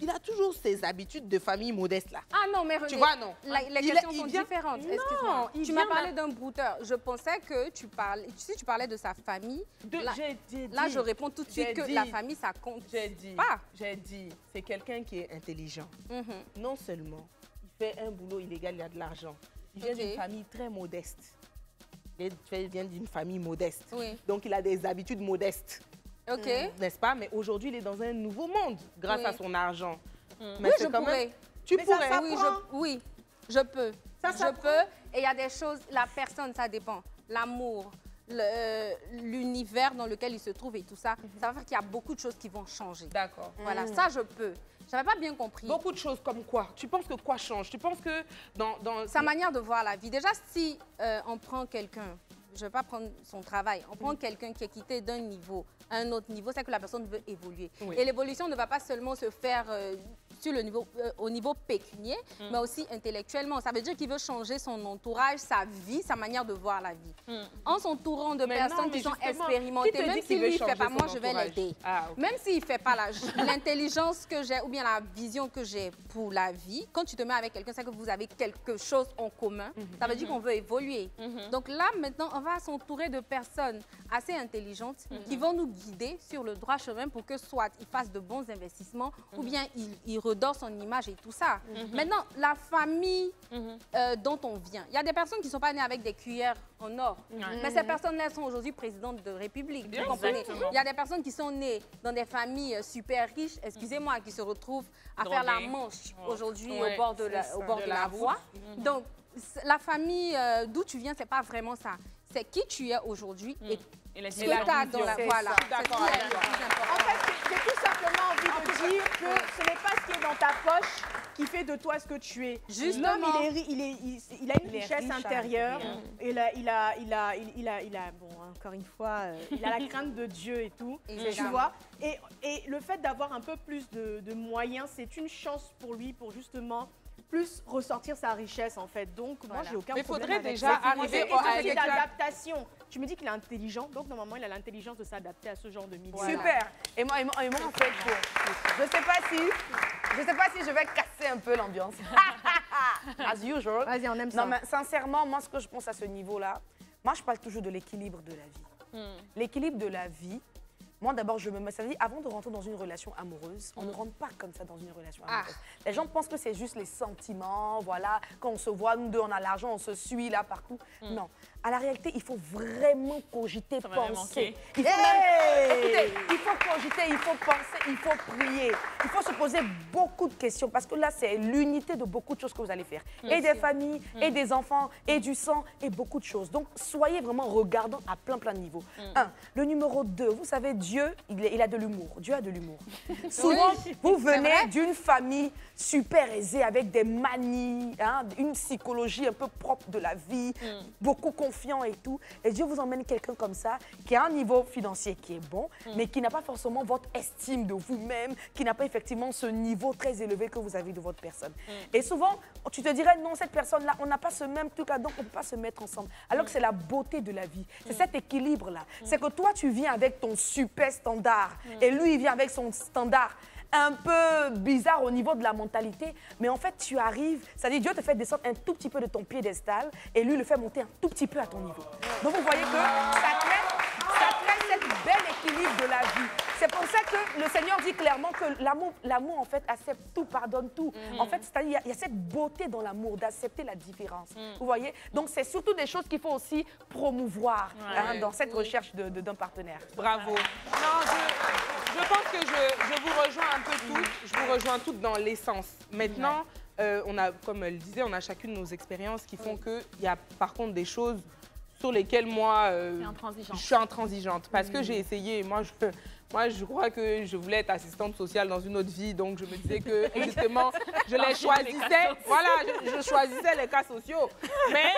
il a toujours ses habitudes de famille modeste là? Ah non, mais René, Tu vois, non. les Il- questions il sont vient- différentes. Non, Excuse-moi. il Tu m'as vient parlé d'un- d'un brouteur. Je pensais que tu parlais de sa famille. Là, J'ai là, dit- je réponds tout de j'ai suite que dit- la famille, ça compte pas. J'ai dit, c'est quelqu'un qui est intelligent. Mhm. Non seulement, il fait un boulot illégal, il a de l'argent. Il vient Ok. d'une famille très modeste. Il vient d'une famille modeste. Oui. Donc, il a des habitudes modestes. OK. N'est-ce pas? Mais aujourd'hui, il est dans un nouveau monde grâce Oui. à son argent. Mais Oui, c'est je quand même- pourrais. Tu Mais ça pourrais. s'apprend. Oui, je peux. Ça Je s'apprend. peux. Et il y a des choses, la personne, ça dépend. L'amour, l'univers dans lequel il se trouve et tout ça, ça va faire qu'il y a beaucoup de choses qui vont changer. D'accord. Voilà, ça, je peux. J'avais pas bien compris. Beaucoup de choses comme quoi? Tu penses que quoi change? Tu penses que dans Sa manière de voir la vie. Déjà, si on prend quelqu'un, je ne vais pas prendre son travail, on prend quelqu'un qui est quitté d'un niveau à un autre niveau, c'est que la personne veut évoluer. Oui. Et l'évolution ne va pas seulement se faire sur le niveau, au niveau pécunier, mais aussi intellectuellement. Ça veut dire qu'il veut changer son entourage, sa vie, sa manière de voir la vie. En s'entourant de Mais non, personnes mais qui sont justement, qui expérimentées, te dit même qu'il si veut lui ne fait changer pas, son moi, je vais entourage? l'aider. Ah, ok. Même s'il ne fait pas l'intelligence que j'ai ou bien la vision que j'ai pour la vie, quand tu te mets avec quelqu'un, c'est que vous avez quelque chose en commun. Ça veut dire qu'on veut évoluer. Donc là, maintenant, on va s'entourer de personnes assez intelligentes qui vont nous guider sur le droit chemin pour que soit il fasse de bons investissements ou bien il redore son image et tout ça. Maintenant, la famille dont on vient. Il y a des personnes qui ne sont pas nées avec des cuillères en or. Mais ces personnes-là sont aujourd'hui présidentes de République. Vous comprenez? Exactement. Il y a des personnes qui sont nées dans des familles super riches, excusez-moi, qui se retrouvent à faire la Droguées. manche aujourd'hui Ouais, au bord de c'est ça. au bord De de la la route. voie. Donc, la famille d'où tu viens, c'est pas vraiment ça. C'est qui tu es aujourd'hui et la ce que tu as dans la... vision. Voilà. Je suis d'accord C'est ce qui avec est toi. le plus important. En fait, j'ai tout simplement envie de dire que ce n'est pas ce qui est dans ta poche qui fait de toi ce que tu es. Justement. L'homme, il a une richesse intérieure. Bon, encore une fois, il a la crainte de Dieu et tout, tu Évidemment. vois. Et le fait d'avoir un peu plus de moyens, c'est une chance pour lui pour justement plus ressortir sa richesse en fait. Donc moi Voilà. j'ai aucun Mais problème faudrait avec déjà ça. arriver C'est une à question l'étape- d'adaptation. Tu me dis qu'il est intelligent, donc normalement il a l'intelligence de s'adapter à ce genre de milieu. Voilà. Super. Et moi, en fait, je sais pas si je vais casser un peu l'ambiance. As usual. Vas-y, on aime ça. Non, mais sincèrement, moi, ce que je pense à ce niveau-là, moi, je parle toujours de l'équilibre de la vie. L'équilibre de la vie, moi, d'abord, je me mets ça dit, avant de rentrer dans une relation amoureuse, on ne rentre pas comme ça dans une relation amoureuse. Les gens pensent que c'est juste les sentiments, voilà, quand on se voit, nous deux, on a l'argent, on se suit là, partout. Non. À la réalité, il faut vraiment cogiter, Ça m'avait penser. manqué. Il faut même- écoutez, il faut cogiter, méditer, il faut penser, il faut prier. Il faut se poser beaucoup de questions parce que là, c'est l'unité de beaucoup de choses que vous allez faire. Et des familles, et des enfants, et du sang, et beaucoup de choses. Donc, soyez vraiment regardants à plein de niveaux. Un. Le numéro 2, vous savez, Dieu, il a de l'humour. Dieu a de l'humour. Souvent, vous venez d'une famille super aisée avec des manies, hein, une psychologie un peu propre de la vie, beaucoup confiant et tout. Et Dieu vous emmène quelqu'un comme ça, qui a un niveau financier qui est bon, mais qui n'a pas forcément votre estime de vous-même, qui n'a pas effectivement ce niveau très élevé que vous avez de votre personne. Et souvent, tu te dirais, non, cette personne-là, on n'a pas ce même truc-là, donc on ne peut pas se mettre ensemble. Alors que c'est la beauté de la vie. C'est cet équilibre-là. C'est que toi, tu viens avec ton super standard et lui, il vient avec son standard un peu bizarre au niveau de la mentalité, mais en fait, tu arrives, c'est-à-dire Dieu te fait descendre un tout petit peu de ton piédestal et lui le fait monter un tout petit peu à ton niveau. Donc, vous voyez que ça crée cette bel équilibre de la vie. C'est pour ça que le Seigneur dit clairement que l'amour en fait, accepte tout, pardonne tout. En fait, c'est-à-dire il y a cette beauté dans l'amour, d'accepter la différence. Vous voyez? Donc, c'est surtout des choses qu'il faut aussi promouvoir dans cette recherche d'un partenaire. Bravo. Non, je pense que je vous rejoins un peu toutes. Je vous rejoins toutes dans l'essence. Maintenant, on a, comme elle disait, on a chacune nos expériences qui font qu'il y a par contre des choses sur lesquelles moi, je suis intransigeante. Parce que j'ai essayé, moi, je crois que je voulais être assistante sociale dans une autre vie, donc je me disais que justement, je les choisissais. Voilà, je choisissais les cas sociaux. Mais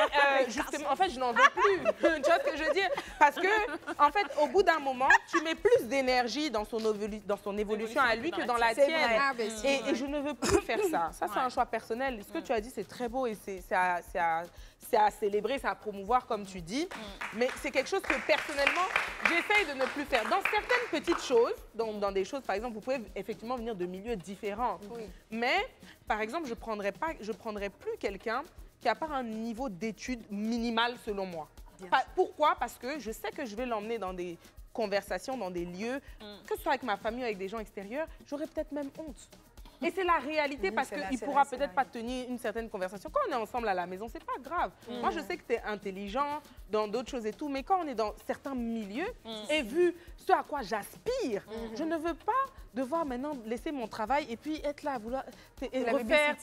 justement, en fait, je n'en veux plus. Tu vois ce que je veux dire? Parce que, en fait, au bout d'un moment, tu mets plus d'énergie dans son évolution à lui que dans la tienne. Et je ne veux plus faire ça. Ça, c'est un choix personnel. Ce que tu as dit, c'est très beau et c'est à célébrer, c'est à promouvoir, comme tu dis. Mais c'est quelque chose que, personnellement, j'essaye de ne plus faire. Dans certaines petites choses, dans des choses, par exemple, vous pouvez effectivement venir de milieux différents. Mais, par exemple, je prendrais plus quelqu'un qui n'a pas un niveau d'études minimal, selon moi. Pourquoi? Parce que je sais que je vais l'emmener dans des conversations, dans des lieux, que ce soit avec ma famille ou avec des gens extérieurs, j'aurais peut-être même honte. Et c'est la réalité parce qu'il ne pourra peut-être pas tenir une certaine conversation. Quand on est ensemble à la maison, c'est pas grave. Moi, je sais que tu es intelligent dans d'autres choses et tout, mais quand on est dans certains milieux, et vu ce à quoi j'aspire, je ne veux pas devoir maintenant laisser mon travail et puis être là à vouloir refaire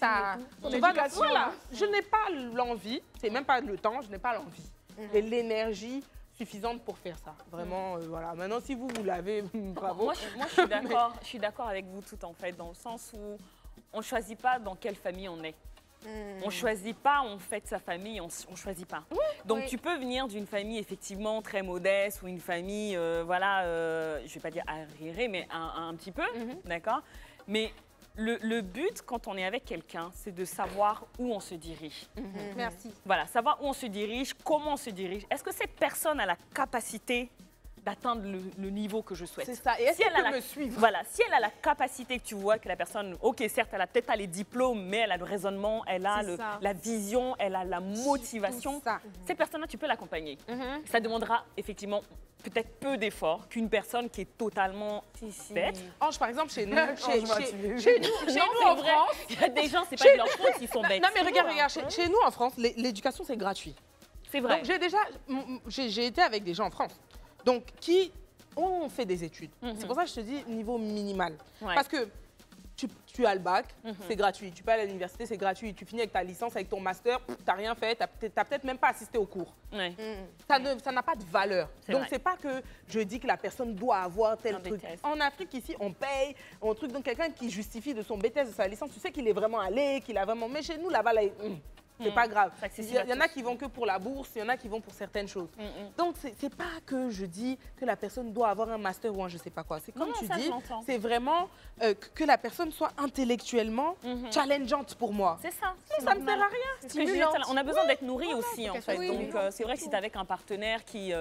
ton éducation. Voilà, je n'ai pas l'envie, c'est même pas le temps, je n'ai pas l'envie et l'énergie suffisante pour faire ça. Vraiment, voilà. Maintenant, si vous l'avez, bravo. Moi, je suis d'accord avec vous toutes, en fait, dans le sens où on ne choisit pas dans quelle famille on est. On ne choisit pas, en fait, sa famille, on ne choisit pas. Donc, tu peux venir d'une famille, effectivement, très modeste ou une famille, voilà, je ne vais pas dire arriérée, mais un petit peu, d'accord? Mais le but, quand on est avec quelqu'un, c'est de savoir où on se dirige. Merci. Voilà, savoir où on se dirige, comment on se dirige. Est-ce que cette personne a la capacité d'atteindre le niveau que je souhaite? C'est ça. Et est-ce qu'elle peut me suivre? Voilà, si elle a la capacité, que tu vois que la personne, ok, certes, elle a peut-être pas les diplômes, mais elle a le raisonnement, elle a la vision, elle a la motivation. Cette personne-là, tu peux l'accompagner. Ça demandera effectivement peut-être peu d'efforts qu'une personne qui est totalement bête. Ange, par exemple, chez nous, en France, il y a des gens, c'est pas de leur faute qu'ils sont bêtes. Non, mais regarde, chez nous en France, l'éducation, c'est gratuit. C'est vrai. Donc, j'ai été avec des gens en France, donc qui ont fait des études. C'est pour ça que je te dis niveau minimal. Parce que tu as le bac, c'est gratuit. Tu peux aller à l'université, c'est gratuit. Tu finis avec ta licence, avec ton master, tu n'as rien fait, tu n'as peut-être même pas assisté au cours. Ça n'a pas de valeur. Donc, c'est pas que je dis que la personne doit avoir tel truc. En Afrique, ici, on paye un truc. Donc, quelqu'un qui justifie de son BTS, de sa licence, tu sais qu'il est vraiment allé, qu'il a vraiment... Mais chez nous, là-bas, là, c'est pas grave. Il y en a qui vont que pour la bourse, il y en a qui vont pour certaines choses. Donc, c'est pas que je dis que la personne doit avoir un master ou un je sais pas quoi. C'est comme tu dis, c'est vraiment que la personne soit intellectuellement challengeante pour moi. C'est ça. Ça ne sert à rien. On a besoin d'être nourri aussi, en fait. Donc, c'est vrai que si tu es avec un partenaire qui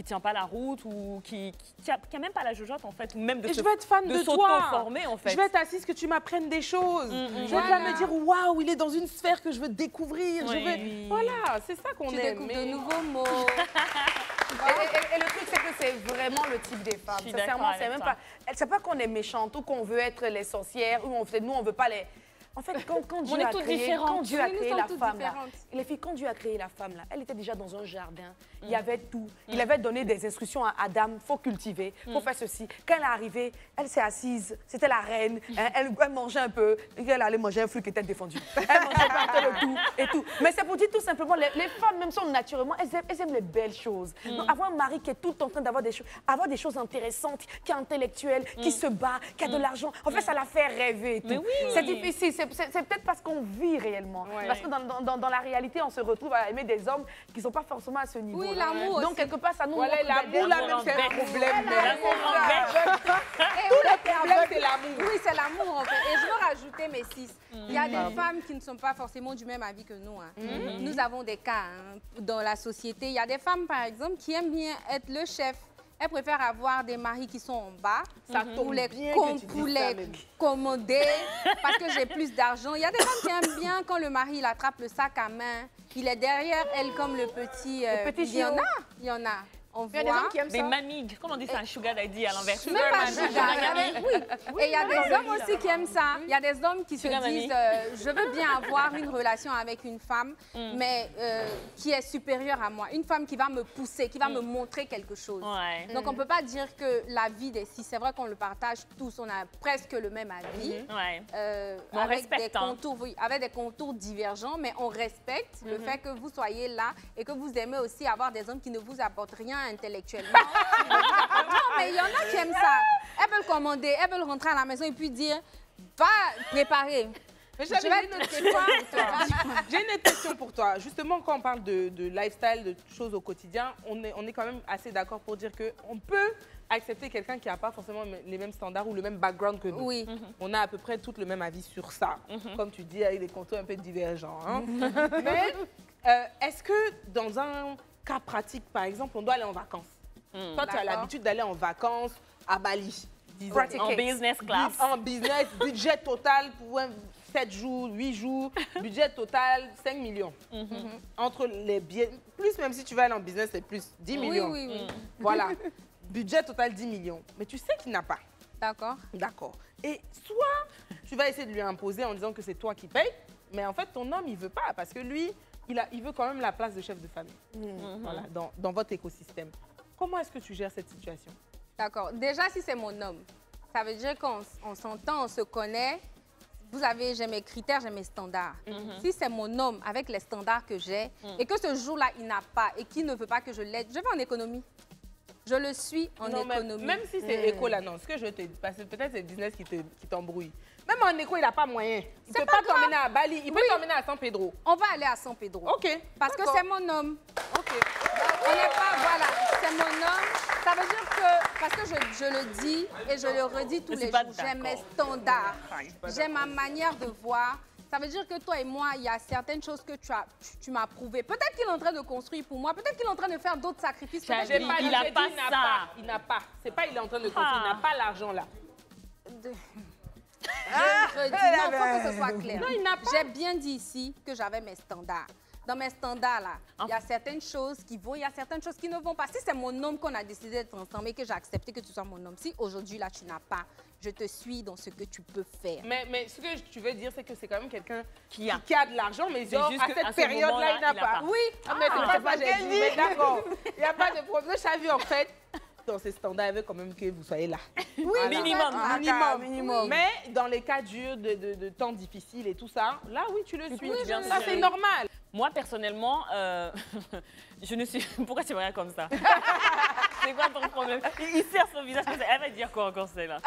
tient pas la route ou qui a même pas la jojote, en fait, ou même de je veux être fan de toi. En fait. Je veux être assise, que tu m'apprennes des choses. Je veux pas me dire, waouh, il est dans une sphère que je veux découvrir. Voilà, c'est ça qu'on aime. Tu découvres de nouveaux mots. Et le truc, c'est que c'est vraiment le type des femmes. Sincèrement, c'est même pas qu'on est méchante ou qu'on veut être les sorcières ou nous, on veut pas les... En fait, quand Dieu On est a toutes créé, différentes. quand Dieu a Oui, nous créé sommes la toutes femme, là, différentes. les filles, quand Dieu a créé la femme, là, elle était déjà dans un jardin. Il y avait tout. Il avait donné des instructions à Adam. Il faut cultiver, il faut faire ceci. Quand elle est arrivée, elle s'est assise. C'était la reine. Hein, elle mangeait un peu. Elle allait manger un fruit qui était défendu. Elle mangeait pas le tout et tout. Mais c'est pour dire tout simplement, les femmes, même sont naturellement, elles aiment les belles choses. Donc, avoir un mari qui est tout le temps en train d'avoir des choses intéressantes, qui est intellectuel, qui se bat, qui a de l'argent, en fait, ça la fait rêver. Et tout. Mais oui. C'est difficile. C'est peut-être parce qu'on vit réellement. Parce que dans la réalité, on se retrouve à aimer des hommes qui ne sont pas forcément à ce niveau. Oui, l'amour Donc, aussi. quelque part, ça nous Voilà, manque l'amour, là, même, c'est un problème. Et Tout oui, le problème, c'est l'amour. Oui, c'est l'amour en fait. Et je veux rajouter mes 6. Il y a des femmes qui ne sont pas forcément du même avis que nous. Hein. Nous avons des cas hein, dans la société. Il y a des femmes, par exemple, qui aiment bien être le chef. Elles préfèrent avoir des maris qui sont en bas Ça pour tombe les, bien que tu dises pour ça, les même. commander parce que j'ai plus d'argent. Il y a des femmes qui aiment bien quand le mari il attrape le sac à main. Il est derrière elle comme le petit... petit il y en chiot. a, il y en a. On Il y a des voit. hommes qui aiment Des ça. mamies, comment on dit ça, un sugar daddy à l'inverse? Même pas sugar. Oui. Et il y a des hommes aussi qui aiment ça. Il y a des hommes qui se Sugar disent je veux bien avoir une relation avec une femme, mais qui est supérieure à moi. Une femme qui va me pousser, qui va me montrer quelque chose. Ouais. Donc on ne peut pas dire que la vie des six, c'est vrai qu'on le partage tous, on a presque le même avis. Ouais. Avec Mais on des respecte, hein. contours, oui, avec des contours divergents, mais on respecte le fait que vous soyez là et que vous aimez aussi avoir des hommes qui ne vous apportent rien intellectuellement. Non, mais il y en a qui aiment ça. Elles veulent commander, elles veulent rentrer à la maison et puis dire, va préparer. Mais Je vais j'avais une te autre dire quoi pour toi. J'ai une autre question pour toi. Justement, quand on parle de lifestyle, de choses au quotidien, on est quand même assez d'accord pour dire qu'on peut accepter quelqu'un qui n'a pas forcément les mêmes standards ou le même background que nous. Oui. On a à peu près tout le même avis sur ça. Comme tu dis, avec des contours un peu divergents. Hein. Mais est-ce que dans un cas pratique, par exemple, on doit aller en vacances? Toi, tu as D'accord. l'habitude d'aller en vacances à Bali, disons. Practice. En business class. En business, budget total pour 7 jours, 8 jours, budget total 5 millions. Entre les billets, plus même si tu vas aller en business, c'est plus 10 Oui, millions. oui, oui. Voilà, budget total 10 millions. Mais tu sais qu'il n'a pas. D'accord. D'accord. Et soit tu vas essayer de lui imposer en disant que c'est toi qui payes, mais en fait, ton homme, il veut pas parce que lui, il veut quand même la place de chef de famille. Voilà, dans votre écosystème. Comment est-ce que tu gères cette situation? D'accord. Déjà, si c'est mon homme, ça veut dire qu'on s'entend, on se connaît. Vous avez, j'ai mes critères, j'ai mes standards. Si c'est mon homme avec les standards que j'ai et que ce jour-là, il n'a pas et qu'il ne veut pas que je l'aide, je vais en économie. Je le suis en Non, mais économie. même si c'est éco là, non, ce que je te dis, parce que peut-être c'est le business qui t'embrouille. Même en éco, il n'a pas moyen. Il ne peut pas t'emmener à Bali, il peut t'emmener à San Pedro. On va aller à San Pedro. OK. Parce que d'accord. c'est mon homme. OK. On n'est pas, voilà, c'est mon homme. Ça veut dire que, parce que je le dis et je le redis tous Je suis les pas jours, j'ai d'accord. mes standards, j'ai ma manière de voir. Ça veut dire que toi et moi, il y a certaines choses que tu m'as prouvées. Peut-être qu'il est en train de construire pour moi, peut-être qu'il est en train de faire d'autres sacrifices. peut-être J'ai qu'il- pas- il a j'ai pas dit, ça. Il n'a pas. C'est pas il est en train de construire, il n'a pas l'argent là. Je redis, non, il faut que ce soit clair. Non, il n'a pas. J'ai bien dit ici que j'avais mes standards. Dans mes standards, là, il y a certaines choses qui vont, il y a certaines choses qui ne vont pas. Si c'est mon homme qu'on a décidé d'être ensemble et que j'ai accepté que tu sois mon homme, si aujourd'hui, là, tu n'as pas, je te suis dans ce que tu peux faire. Mais ce que tu veux dire, c'est que c'est quand même quelqu'un Qui a. qui a de l'argent, mais genre, juste à que cette à ce période-là, moment-là, il n'a il a pas. pas. Oui, Ah, mais c'est pas ça que j'ai dit, mais d'accord. Il n'y a pas de problème. J'ai vu, en fait, dans ces standards, il veut quand même que vous soyez là. oui, Minimum. Minimum. Mais dans les cas durs de temps difficiles et tout ça, là, oui, tu le suis. bien Ça, sûr. c'est normal. Moi, personnellement, je ne suis... Pourquoi tu me regardes comme ça? C'est quoi ton problème? Il serre son visage comme ça. Elle va dire quoi encore, celle-là?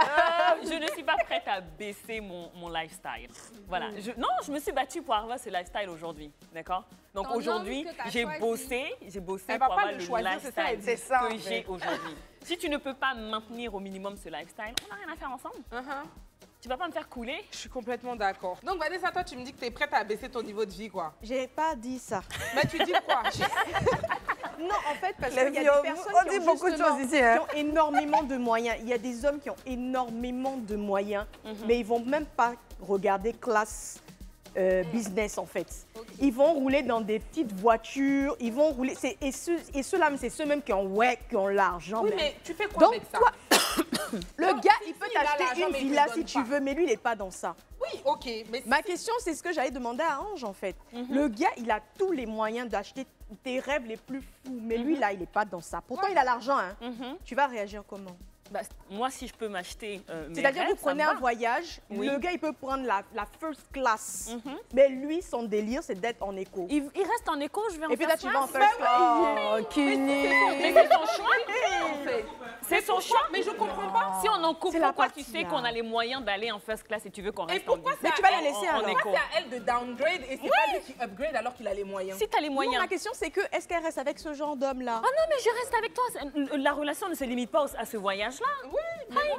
Je ne suis pas prête à baisser mon lifestyle. Voilà. Non, je me suis battue pour avoir ce lifestyle aujourd'hui. D'accord? Donc Ton homme aujourd'hui, que t'as j'ai choisi. bossé Elle pour va pas avoir le le choisir, c'est ça, lifestyle c'est ça, en que fait. j'ai aujourd'hui. Si tu ne peux pas maintenir au minimum ce lifestyle, on n'a rien à faire ensemble. Tu vas pas me faire couler. Je suis complètement d'accord. Donc, Vanessa, toi, tu me dis que tu es prête à baisser ton niveau de vie, quoi. J'ai pas dit ça. Mais tu dis quoi? Non, en fait, parce Les qu'il y a filles, des personnes on qui dit ont beaucoup de justement- choses ici, hein. qui ont énormément de moyens. Il y a des hommes qui ont énormément de moyens, mais ils vont même pas regarder classe business, en fait. Ils vont rouler dans des petites voitures, ils vont rouler... Et ceux-là, c'est ceux-mêmes qui ont l'argent. Oui, même. mais tu fais quoi Donc, avec ça? toi, Le gars, il peut il a t'acheter l'argent, une mais il te villa donne si tu pas. veux, mais lui, il n'est pas dans ça. Oui, ok. Mais Ma question, c'est ce que j'allais demander à Ange, en fait. Le gars, il a tous les moyens d'acheter tes rêves les plus fous, mais lui, là, il n'est pas dans ça. Pourtant, il a l'argent, hein. Tu vas réagir comment? Bah, moi, si je peux m'acheter mes C'est-à-dire, rêves, vous prenez ça un me va. voyage, Oui. le gars, il peut prendre la first class, mais lui, son délire, c'est d'être en éco. Il reste en écho, je vais en Et puis là, tu vas en first first class. Oh, Kini. Mais c'est son choix. en fait. C'est son choix. Mais je comprends pas. Si on en coupe, C'est la pourquoi tu partie sais là. qu'on a les moyens d'aller en first class et tu veux qu'on Et reste en pourquoi business? Mais tu vas la En- laisser en alors. écho. Pourquoi c'est à elle de downgrade et c'est pas lui qui upgrade alors qu'il a les moyens? Si tu as les Non, moyens. ma question, c'est que, est-ce qu'elle reste avec ce genre d'homme-là? Ah non, mais je reste avec toi. La relation ne se limite pas à ce voyage-là.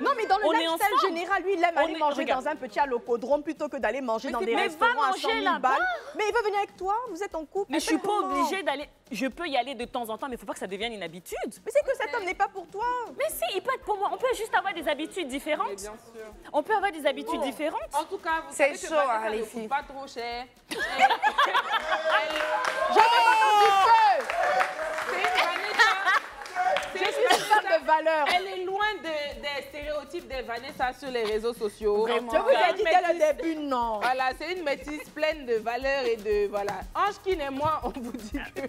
Non, mais dans le On est lifestyle ensemble. général, lui, il aime On aller est- manger regarde. dans un petit allocodrome plutôt que d'aller manger dans des mais va restaurants à 100 manger 000 là-bas. balles. Mais il veut venir avec toi, vous êtes en couple. Mais je suis pas comment? obligée d'aller. Je peux y aller de temps en temps, mais il faut pas que ça devienne une habitude. Mais c'est que cet homme n'est pas pour toi. Mais si, il peut être pour moi. On peut juste avoir des habitudes différentes. Bien sûr. On peut avoir des habitudes différentes. En tout cas, vous C'est savez que chaud, Vanessa hein, les ne filles. coûte pas trop cher. Je suis une femme de valeur. Elle est loin des stéréotypes des Vanessa sur les réseaux sociaux. Je vous ai dit dès le début, non. Voilà, c'est une métisse pleine de valeurs et de... Voilà. Ange-Kin et moi, on vous dit que...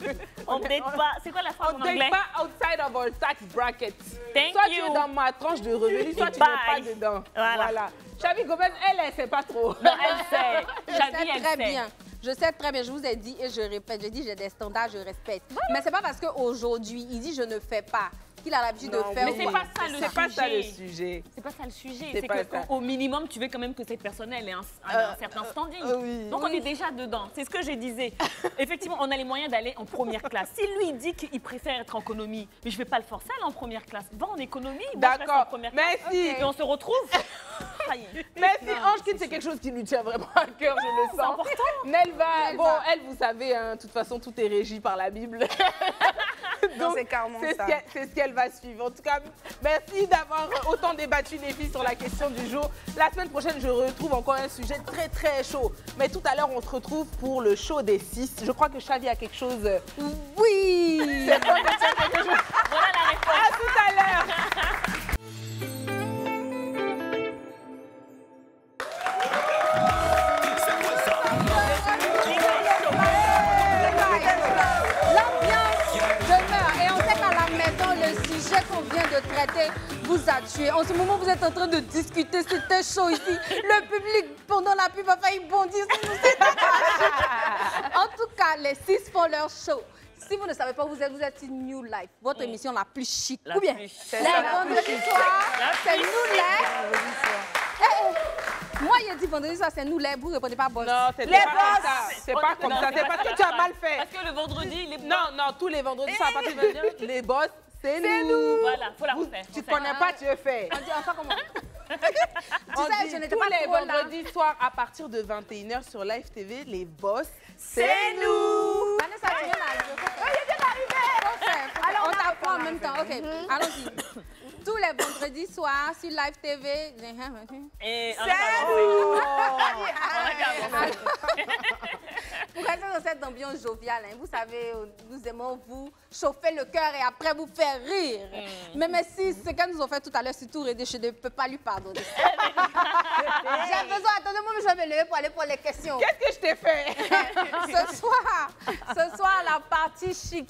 On ne date pas. C'est quoi la phrase On en ne anglais? date pas outside of our tax bracket. Thank Soit tu you. es dans ma tranche de revenus, soit tu Bye. n'es pas dedans. Voilà. Chavi Gomez, elle sait pas trop. Non, elle sait. Je Chavi, sais elle très sait. bien. Je sais très bien, je vous ai dit et je répète, je dis j'ai des standards, je respecte. Mais c'est pas parce qu'aujourd'hui, il dit je ne fais pas qu'il a l'habitude de Non, faire. Mais c'est oui. pas ça le sujet. C'est pas ça le sujet. C'est pas ça le sujet. C'est C'est pas que ça. au minimum, tu veux quand même que cette personne ait un certain standing. oui. Donc on est déjà dedans. C'est ce que je disais. Effectivement, on a les moyens d'aller en première classe. Si lui il dit qu'il préfère être en économie, mais je vais pas le forcer à aller en première classe. Va en économie. moi, je reste en D'accord. première classe. Merci. Et on se retrouve. Aïe. Merci, Ange-Kin, c'est quelque chose qui lui tient vraiment à cœur, je le sens. important. Nelva, bon, elle, vous savez, hein, de toute façon, tout est régi par la Bible. Non, c'est carrément C'est ça. ce qu'elle va suivre. En tout cas, merci d'avoir autant débattu les filles sur la question du jour. La semaine prochaine, je retrouve encore un sujet très très chaud. Mais tout à l'heure, on se retrouve pour le show des 6. Je crois que Chavi a quelque chose. Oui. C'est quoi que tu as quelque chose? Voilà la réponse. À tout à l'heure. L'ambiance demeure et on sait qu'à la maison, le sujet qu'on vient de traiter vous a tué. En ce moment, vous êtes en train de discuter, c'était chaud ici. Le public, pendant la pub, a failli bondir sur nous. En tout cas, les 6 font leur show. Si vous ne savez pas, vous êtes une New Life, votre émission la plus chic. La Ou bien, plus chic. les vendredis soirs, c'est New Life. Moi, il a dit vendredi soir, c'est New Life, vous ne répondez pas boss. Non, c'est pas comme ça. C'est pas comme ça. C'est parce que tu as mal fait. Parce que le vendredi, les Non, non, tous les vendredis, ça à partir de vendredi, les boss, c'est nous. Voilà, faut la refaire. Tu connais pas, tu es fait. On dit enfin comment? On sais, dit je n'étais tous pas les trop là. vendredis soirs à partir de 21h sur Live TV, les boss, c'est nous. Vanessa, tu viens d'arriver. Alors, on t'apprend en même temps. OK, allons-y. Tous les vendredis soirs sur Live TV. Et Pour rester dans cette ambiance joviale, hein, vous savez, nous aimons vous chauffer le cœur et après vous faire rire. Mais si ce qu'elles nous ont fait tout à l'heure, c'est tout redé, je ne peux pas lui pardonner. J'ai besoin, attendez-moi, je vais me lever pour aller pour les questions. Qu'est-ce que je t'ai fait? Ce soir, la partie chic.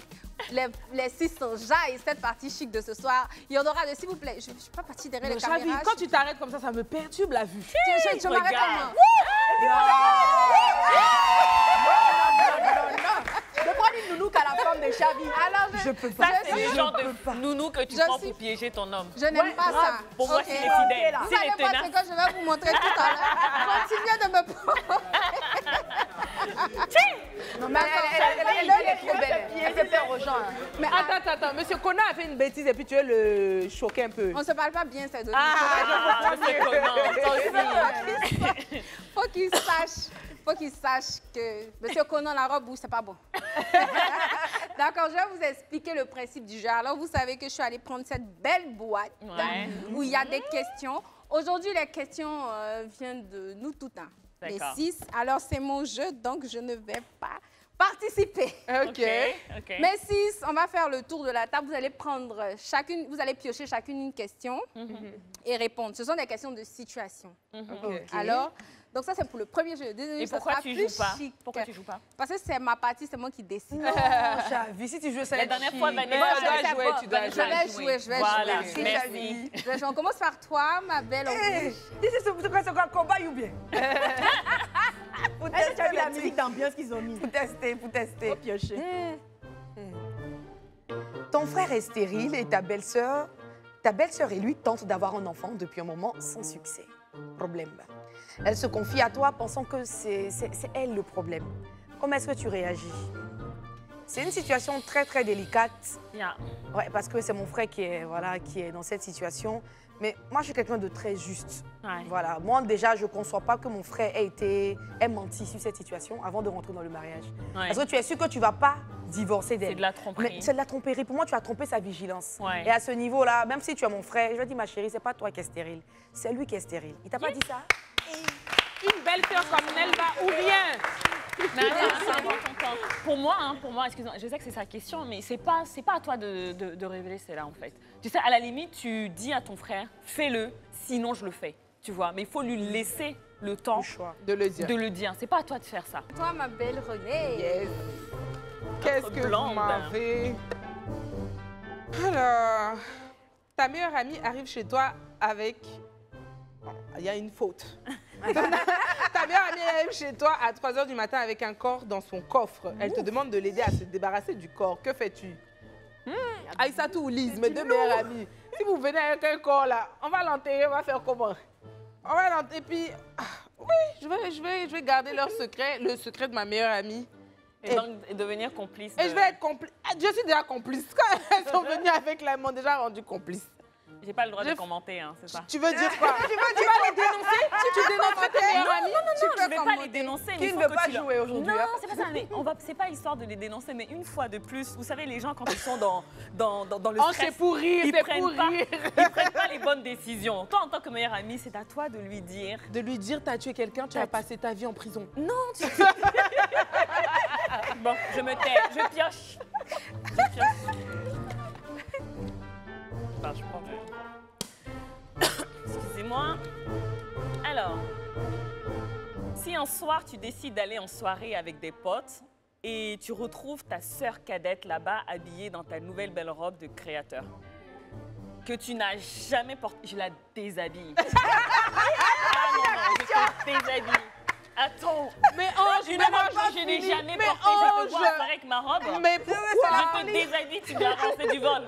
Les 6 sont jailles, cette partie chic de ce soir. Il y en aura de, s'il vous plaît, je ne suis pas partie derrière les Chavi, caméras. quand tu t'arrêtes comme ça me perturbe la vue. Je m'arrête regarde. comment? De prendre une nounou à la forme de Chavi. Alors, Je peux ça, pas. c'est le genre de nounou que tu Je prends suis- pour piéger ton homme. je n'aime pas ça. Pour moi, Ok. c'est les fidèles. Vous C'est allez les voir ce tenaces. que je vais vous montrer tout à l'heure. Continuez de me prendre. Non, mais elle est trop belle. Elle fait peur aux gens. hein. Mais Attends, Monsieur Conan a fait une bêtise et puis tu veux le choquer un peu. on ne se parle pas bien, c'est de C'est comment? Toi aussi. Faut qu'il sache que Monsieur Conan, la robe, c'est pas bon. D'accord, je vais vous expliquer le principe du jeu. Alors, vous savez que je suis allée prendre cette belle boîte Ouais. où il y a des questions. Aujourd'hui, les questions viennent de nous tout, hein, les D'accord. 6. Alors, c'est mon jeu, donc je ne vais pas participer. Ok. Ok. Mais 6, on va faire le tour de la table. Vous allez prendre chacune, vous allez piocher chacune une question et répondre. Ce sont des questions de situation. Ok. Alors, donc ça c'est pour le premier jeu. Le deuxième Et jeu, ça pourquoi sera tu plus joues pas? chic. Pourquoi tu joues pas? Parce que c'est ma partie, c'est moi qui décide. Non, Javi, si tu joues ça, La dernière fois, Mais Vanessa, tu dois jouer, tu dois Je vais jouer, je vais Voilà, jouer. merci. On commence par toi, ma belle. C'est quoi, combat ou bien? Est-ce que tu as vu la musique d'ambiance qu'ils ont mis? Pour tester, pour tester. Piocher. Ton frère est stérile et ta belle-sœur et lui tentent d'avoir un enfant depuis un moment sans succès. Problème. Elle se confie à toi pensant que c'est elle le problème. Comment est-ce que tu réagis? C'est une situation très, très délicate. Yeah. Ouais, parce que c'est mon frère qui est dans cette situation. Mais moi, je suis quelqu'un de très juste. Ouais. Voilà. Moi, déjà, je ne conçois pas que mon frère ait menti sur cette situation avant de rentrer dans le mariage. Ouais. Parce que tu es sûr que tu ne vas pas divorcer d'elle. C'est de la tromperie. Mais c'est de la tromperie. Pour moi, tu as trompé sa vigilance. Ouais. Et à ce niveau-là, même si tu es mon frère, je vais dire, ma chérie, c'est pas toi qui es stérile. C'est lui qui est stérile. Il t'a pas dit ça? Une belle sœur comme Nelva ou rien. Mais attends, c'est important. Pour moi, excuse-moi, je sais que c'est sa question, mais c'est pas à toi de révéler celle-là, en fait. Tu sais, à la limite, tu dis à ton frère, fais-le, sinon je le fais. Tu vois, mais il faut lui laisser le temps Le choix. De le dire. de le dire. C'est pas à toi de faire ça. Toi, ma belle Renée. Yes. Qu'est-ce que blonde. vous m'avez? Alors, ta meilleure amie arrive chez toi avec... Il y a une faute. Ta meilleure amie arrive chez toi à 3 h du matin avec un corps dans son coffre. Elle te demande de l'aider à se débarrasser du corps. Que fais-tu? Aïssatou ou Lise, mes deux meilleures amies. Si vous venez avec un corps là, on va l'enterrer, on va faire comment? On va l'enterrer, et puis... oui, je vais garder leur secret, le secret de ma meilleure amie. Et donc, devenir complice. Et je vais être complice. Je suis déjà complice. Quand elles sont venues avec là, elles m'ont déjà rendu complice. J'ai pas le droit de commenter, hein, c'est ça. Tu veux dire quoi? Tu vas les dénoncer? Tu dénonceras tes meilleures amies? Je vais pas les dénoncer, mais Qui il ne faut veut que pas tu leur- jouer aujourd'hui? Non, hein? c'est pas ça. Mais c'est pas histoire de les dénoncer, mais une fois de plus, vous savez, les gens quand ils sont dans le Oh, stress, c'est pour rire, ils c'est pour prennent pas, rire. ils prennent pas les bonnes décisions. Toi, en tant que meilleure amie, c'est à toi de lui dire. De lui dire, t'as tué quelqu'un, tu as passé ta vie en prison. Non, tu. Bon, je me tais, je pioche. Je pioche. Enfin, je prends. Excusez-moi. Alors, si un soir tu décides d'aller en soirée avec des potes et tu retrouves ta sœur cadette là-bas habillée dans ta nouvelle belle robe de créateur que tu n'as jamais portée, je la déshabille. Ah non, je te déshabille. Attends, Mais Ange, je n'ai jamais Mais porté, je Ange, te vois avec ma robe. mais pourquoi? Je te déshabille, tu verras, c'est du vol.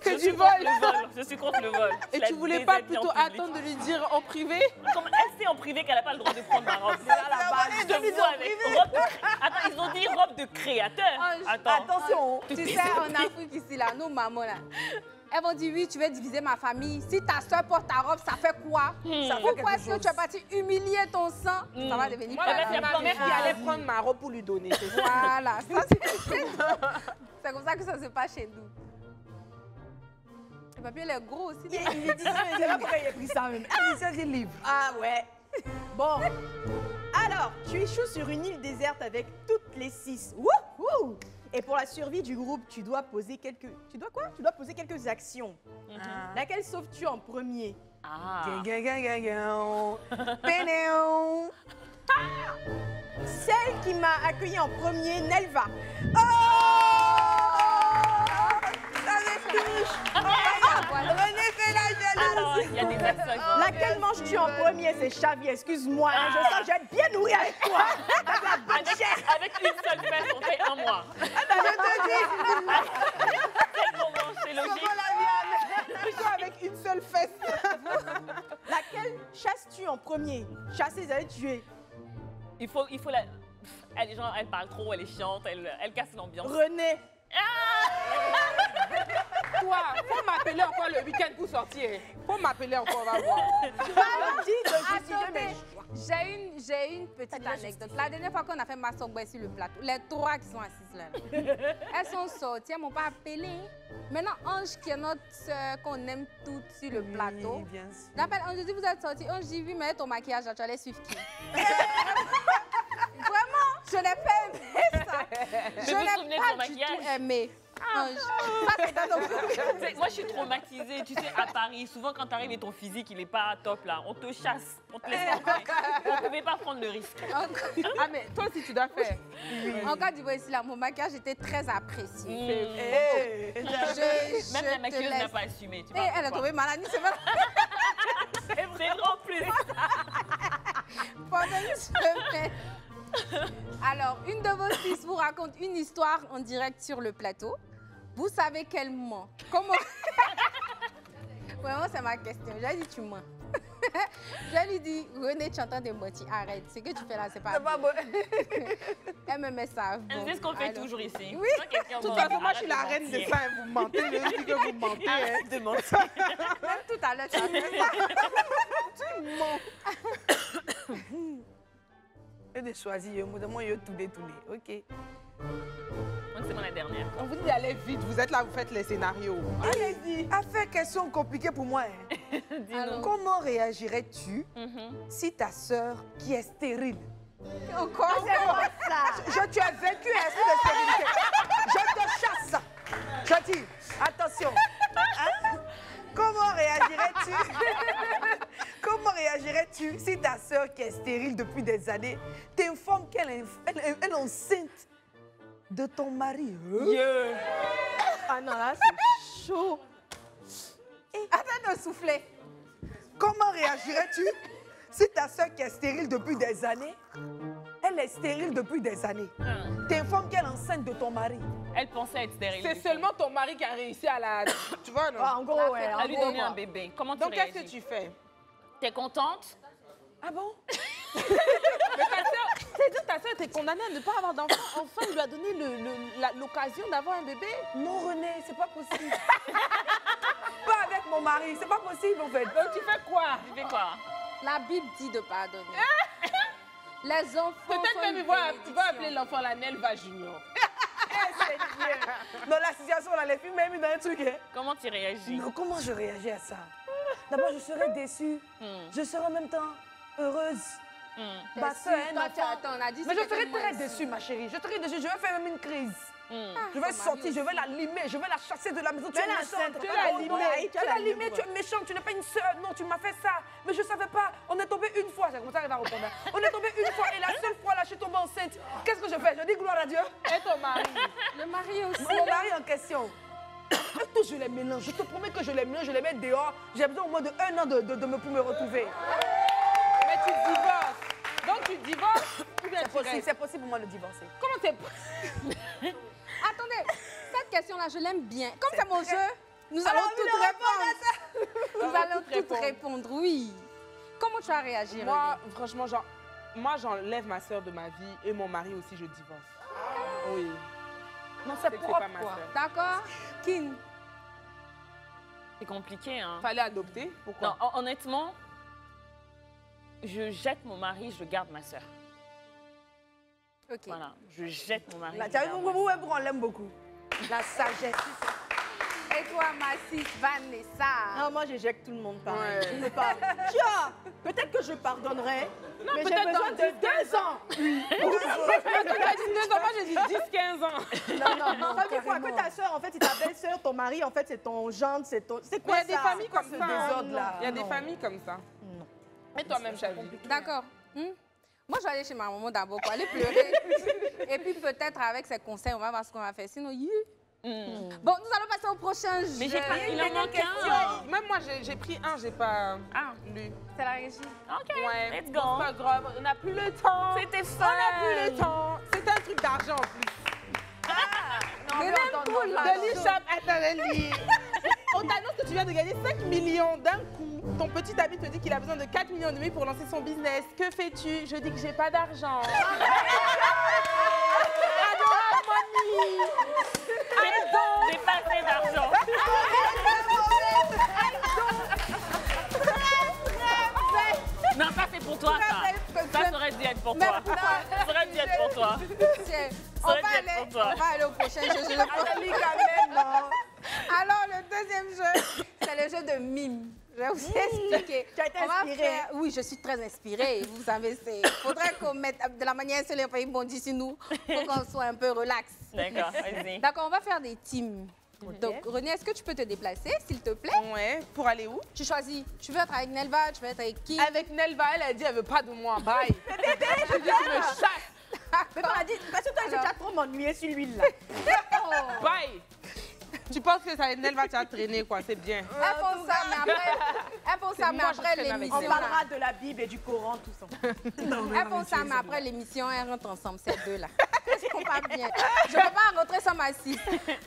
C'est Je du suis vol. contre le vol. Je suis contre le vol. Et Je tu la voulais pas déshabille en plutôt public. attendre de lui dire en privé? Comme elle sait en privé qu'elle n'a pas le droit de prendre ma robe. Je te vois avec robe de Attends, ils ont dit robe de créateur. Attends. Attention. Tu sais, en Afrique ici, là, nos mamans, là, elles vont dire, oui, tu veux diviser ma famille. Si ta soeur porte ta robe, ça fait quoi? Ça fait Pourquoi quelque est-ce que chose. tu es parti humilier ton sang? Ça va devenir Moi, Elle va c'est faire ma plein mère de qui allait choses. prendre ma robe pour lui donner. c'est ça. Voilà, ça, c'est comme ça que ça se passe chez nous. Le papier, il est gros aussi. C'est là pourquoi il a pris ça même. Ah, c'est un livre. Ah ouais. Bon. Alors, tu échoues sur une île déserte avec toutes les 6. Wouhou! Et pour la survie du groupe, tu dois poser quelques... Tu dois quoi? Tu dois poser quelques actions. Laquelle sauves-tu en premier? Ah. Pénéon. Celle qui m'a accueilli en premier, Nelva. Ça me touche. Voilà. René fait la Alors, jalousie. il y a des personnes. Laquelle manges-tu en premier? C'est Xavi, excuse-moi. hein, je sens que je vais être bien nourrie avec toi. Avec une seule fesse, on fait un mois. Je te dis. Quel moment, c'est logique. Plutôt avec une seule fesse. Laquelle chasses-tu en premier? Chasser, ça veut tuer. Il faut la. Les gens, elle parle trop, elle est chiante, elle casse l'ambiance. René. Toi, faut m'appeler encore le week-end pour sortir. Faut m'appeler encore, on va voir. Tu vas dire de justifier Attendez, mes choix. j'ai une petite anecdote. La dernière fois qu'on a fait ma sorbet sur le plateau, les 3 qui sont assises là, elles sont sorties, elles m'ont pas appelé. Maintenant, Ange, qui est notre soeur qu'on aime toutes sur le plateau, Oui, bien sûr. j'appelle Ange, je dis, vous êtes sortie. Ange dit, oui, mais ton maquillage, là, tu allais suivre qui? Vraiment, je n'ai pas aimé ça. Je n'ai pas du tout aimé. Ça, c'est dans nos Moi, je suis traumatisée. Tu sais, à Paris, souvent, quand tu arrives et ton physique, il n'est pas top, là, on te chasse, on te laisse entrer. On ne pouvait pas prendre le risque. Ah, mais toi aussi, tu dois faire. En Côte d'Ivoire, ici, là, mon maquillage était très apprécié. Même la maquilleuse n'a pas assumé. Tu vois elle a trouvé maladie, c'est vrai. C'est vrai en plus. Pendant une semaine. Alors, une de vos fils vous raconte une histoire en direct sur le plateau. Vous savez qu'elle ment. Comment? Vraiment, c'est ma question. J'ai dit, tu mens. Je lui dis, René, tu es en train de mentir. Arrête. Ce que tu fais là, c'est pas bon. Elle me met ça. Bon, C'est ce qu'on fait toujours ici. Oui. De toute façon, moi, je suis la reine de ça. Vous mentez. Je dis que vous mentez. Arrête de mentir. Même tout à l'heure, tu as fait ça. Tu mens. Et de choisir, moi, je tout détourné. OK. Donc, c'est moi la dernière. On vous dit d'aller vite. Vous êtes là, vous faites les scénarios. Allez-y. Affaire question compliquée pour moi. Alors, Comment réagirais-tu si ta sœur, qui est stérile, encore tu as vécu un esprit de stérilité, je te chasse. Je dis, attention. Hein? Comment réagirais-tu si ta sœur, qui est stérile depuis des années, t'informe qu'elle est enceinte de ton mari? Ah non, là, c'est chaud. Attends de souffler. Comment réagirais-tu si ta sœur, qui est stérile depuis des années, elle est stérile depuis des années, t'informe qu'elle est enceinte de ton mari? Elle pensait être stérile. C'est seulement ton mari qui a réussi à la... Tu vois, non? Ah, en gros, ouais. À lui donner un bébé. Comment tu Donc, qu'est-ce réagis? que tu fais? T'es contente? Ah bon? Mais ta soeur, c'est-à-dire ta soeur était condamnée à ne pas avoir d'enfant. Enfin, il lui a donné l'occasion d'avoir un bébé. Non, René, c'est pas possible. Pas avec mon mari, c'est pas possible en fait. Donc, tu fais quoi? Tu fais quoi? La Bible dit de pardonner. Les enfants. Peut-être même il va appeler l'enfant la Nelva Junior. Dans la situation, là, les filles m'ont mis dans un truc. Hein. Comment tu réagis? Non, comment je réagis à ça? D'abord, je serais déçue. Je serais en même temps heureuse. Ma soeur, un enfant. On a dit Mais je serais très déçue, ma chérie. Je serais déçue. Je vais faire même une crise. Je vais sortir, je vais la limer, je vais la chasser de la maison. Tu es méchante. tu l'as limée. Tu l'as limée, tu es méchante, tu n'es pas une sœur. Non, tu m'as fait ça. Mais je ne savais pas. On est tombé une fois. C'est comme ça qu'elle va répondre. On est tombé une fois et la seule fois là, je suis tombée enceinte. Qu'est-ce que je fais? Je dis gloire à Dieu. Et ton mari? Le mari aussi. Mon mari en question. Tout, je les mélange. Je te promets que je les mélange, je les mets dehors. J'ai besoin au moins de 1 an pour me retrouver. Mais tu divorces. Donc tu divorces ou bien tu restes? C'est possible pour moi de divorcer. Comment t'es... Attendez, cette question-là, je l'aime bien. Comme c'est mon jeu, nous allons toutes répondre. Nous allons toutes répondre, oui. Comment tu as réagi, Moi, franchement, j'enlève ma soeur de ma vie et mon mari aussi, je divorce. Oui. Non, c'est C'est propre, pas ma quoi. soeur. D'accord? Kin? C'est compliqué, hein? Fallait adopter? Pourquoi? Non, honnêtement, je jette mon mari, je garde ma sœur. Ok. Voilà, je jette mon mari. Là, je tu as vu, garde ma sœur. on l'aime beaucoup. La sagesse. Et toi, ma sis Vanessa? Non, moi, j'éjecte tout le monde pareil. Ouais. Je ne peux pas. Tiens, peut-être que je pardonnerai, mais j'ai peut-être besoin dans de 2 ans. Tu as dit 2 ans, moi j'ai dit 10-15 ans. Non, ça veut dire quoi? Que ta soeur, en fait, c'est ta belle-sœur, ton mari, en fait, c'est ton gendre, c'est ton... C'est Mais quoi il y a des ça? familles comme ce ça. désordre-là? Il y a des familles comme ça. Non. Et toi-même, Chavi? D'accord. Moi, je vais aller chez ma maman d'abord pour aller pleurer. Et puis, peut-être, avec ses conseils, on va voir ce qu'on va faire. Sinon, Bon, nous allons passer au prochain jeu. Mais il en manque un. Même moi, j'ai pris un, j'ai pas lu. C'est la régie. Ok, Ouais, let's c'est go. pas grave, on n'a plus le temps. C'était On fun. n'a plus le temps. C'était un truc d'argent en plus. Mais même pour De l'e-shop, attends, lis. On t'annonce que tu viens de gagner 5 millions d'un coup. Ton petit ami te dit qu'il a besoin de 4 millions et demi pour lancer son business. Que fais-tu? Je dis que j'ai pas d'argent. Adorable Moni. J'ai pas assez d'argent. Non, ça c'est pour toi, ça. Ça aurait dû être pour toi. Ça aurait dû être pour toi. Tiens, Ça aurait dû être pour toi. on va aller au prochain jeu. Alors, le deuxième jeu, c'est le jeu de mime. Je vais vous expliquer. Tu as été On va inspirée. faire- Oui, je suis très inspirée. Vous savez, il faudrait qu'on mette de la manière que les pays bondissent sur nous pour qu'on soit un peu relax. D'accord, vas-y. D'accord, on va faire des teams. Donc, René, est-ce que tu peux te déplacer, s'il te plaît? Ouais, pour aller où? Tu choisis. Tu veux être avec Nelva, tu veux être avec qui? Avec Nelva, elle a dit elle veut pas de moi. Bye. Je dis tu me chasses. Mais on a dit, parce que toi, j'ai déjà trop m'ennuyer sur l'huile là. Bye. Tu penses que ça, Nelva t'a traîné quoi? C'est bien. Elles font ça, mais après, moi, je traîne avec l'émission. On parlera de la Bible et du Coran, tout ça. Elles font ça, mais après l'émission, elles rentrent ensemble, ces deux-là. Elles sont pas bien. Je ne peux pas rentrer sans ma scie.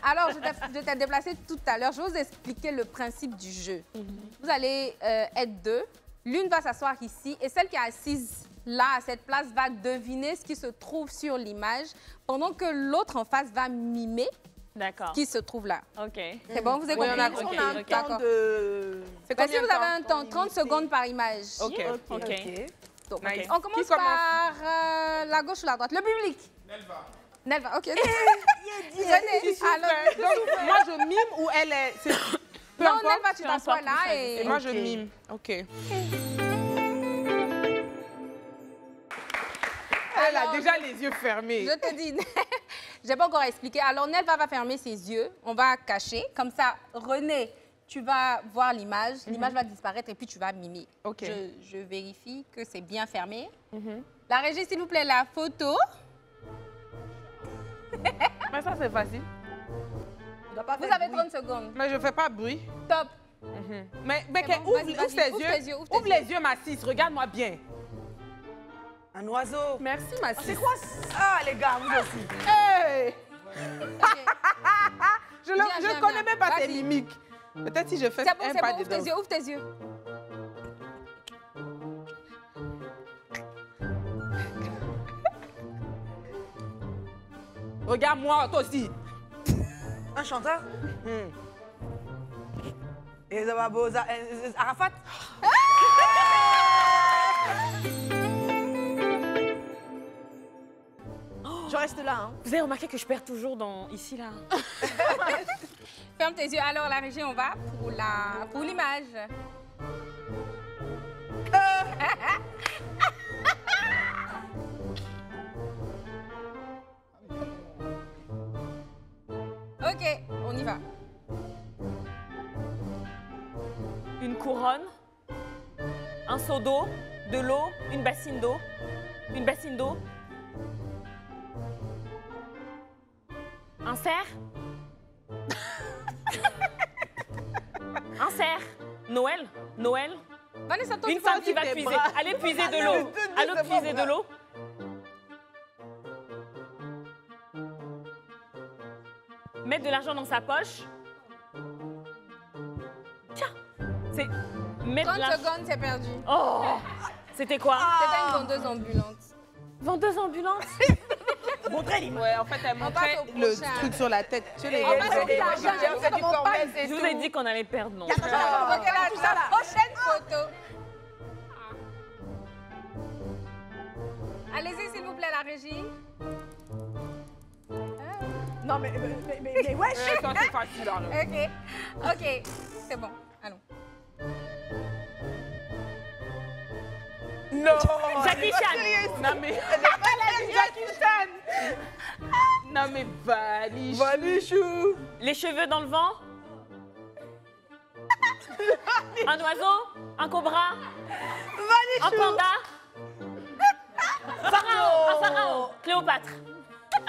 Alors, je t'ai déplacé tout à l'heure. Je vais vous expliquer le principe du jeu. Vous allez être deux. L'une va s'asseoir ici et celle qui est assise là, à cette place, va deviner ce qui se trouve sur l'image pendant que l'autre en face va mimer D'accord. qui se trouve là. OK. C'est bon, vous avez Oui, compris? on a compris. On a un temps D'accord. de... C'est Bah, si combien de vous avez temps? un temps, 30 secondes par image. Ok. OK. Donc, Nice. on commence Qui commence? par la gauche ou la droite? Le public. Nelva, ok. Si René, souffle. alors, Donc, moi je mime ou elle est. Peu non, importe. Nelva, tu t'assois là Et et... moi je mime. Ok. Elle a Alors, déjà les yeux fermés. Je te dis, j'ai pas encore expliqué. Alors, Nelva va fermer ses yeux, on va cacher. Comme ça, René, tu vas voir l'image, l'image va disparaître et puis tu vas mimer. Ok. Je vérifie que c'est bien fermé. La régie, s'il vous plaît, la photo. Mais ça c'est facile. Tu dois pas Vous faire avez bruit. 30 secondes. Mais je fais pas bruit. Top. Mais C'est bon, ouvre, vas-y, ouvre tes ouvre yeux. tes yeux, ouvre tes Ouvre les yeux, ma cis. Regarde-moi bien. Un oiseau. Merci, ma cis. C'est quoi ça? Ah, les gars, vous aussi. Hey! Ok. Je Viens, ne viens, connais viens. même pas ses Vas-y. mimiques. Peut-être si je fais C'est bon, un c'est pas bon, ouvre tes dedans. yeux, ouvre tes yeux. Regarde-moi, toi aussi. Un chanteur? Et ça va beau, Arafat? Je reste là, hein. Vous avez remarqué que je perds toujours ici, là. Ferme tes yeux. Alors, la régie, on va pour l'image. Ok, on y va. Une couronne, un seau d'eau, de l'eau, une bassine d'eau, une bassine d'eau, un cerf, un cerf, Noël, Noël, Vanessa, toi, une tu vas femme qui va tes puiser, bras. aller puiser de l'eau, allez puiser de l'eau. Mettre de l'argent dans sa poche. Tiens, c'est mettre 30 de l'argent. secondes, c'est perdu. Oh, c'était quoi? C'était une vendeuse ambulante. Vendeuse ambulante. Montrez l'image. Ouais, en fait, elle montrait passe au le prochain. truc sur la tête. Tu les On passe au J'ai prochain. fait du corbeil, c'est Je vous tout. ai dit qu'on allait perdre, non? Ok, la prochaine photo. Allez-y, s'il vous plaît, la régie. Non, mais wesh. Ça, c'est facile, alors. Ok, c'est bon. Allons. Non. Jackie Chan. Non, mais. Jackie Chan. Non, mais Valichou. Valichou. Les cheveux dans le vent. Un oiseau. Un cobra. Un panda. Pharaon. Un pharaon. Cléopâtre.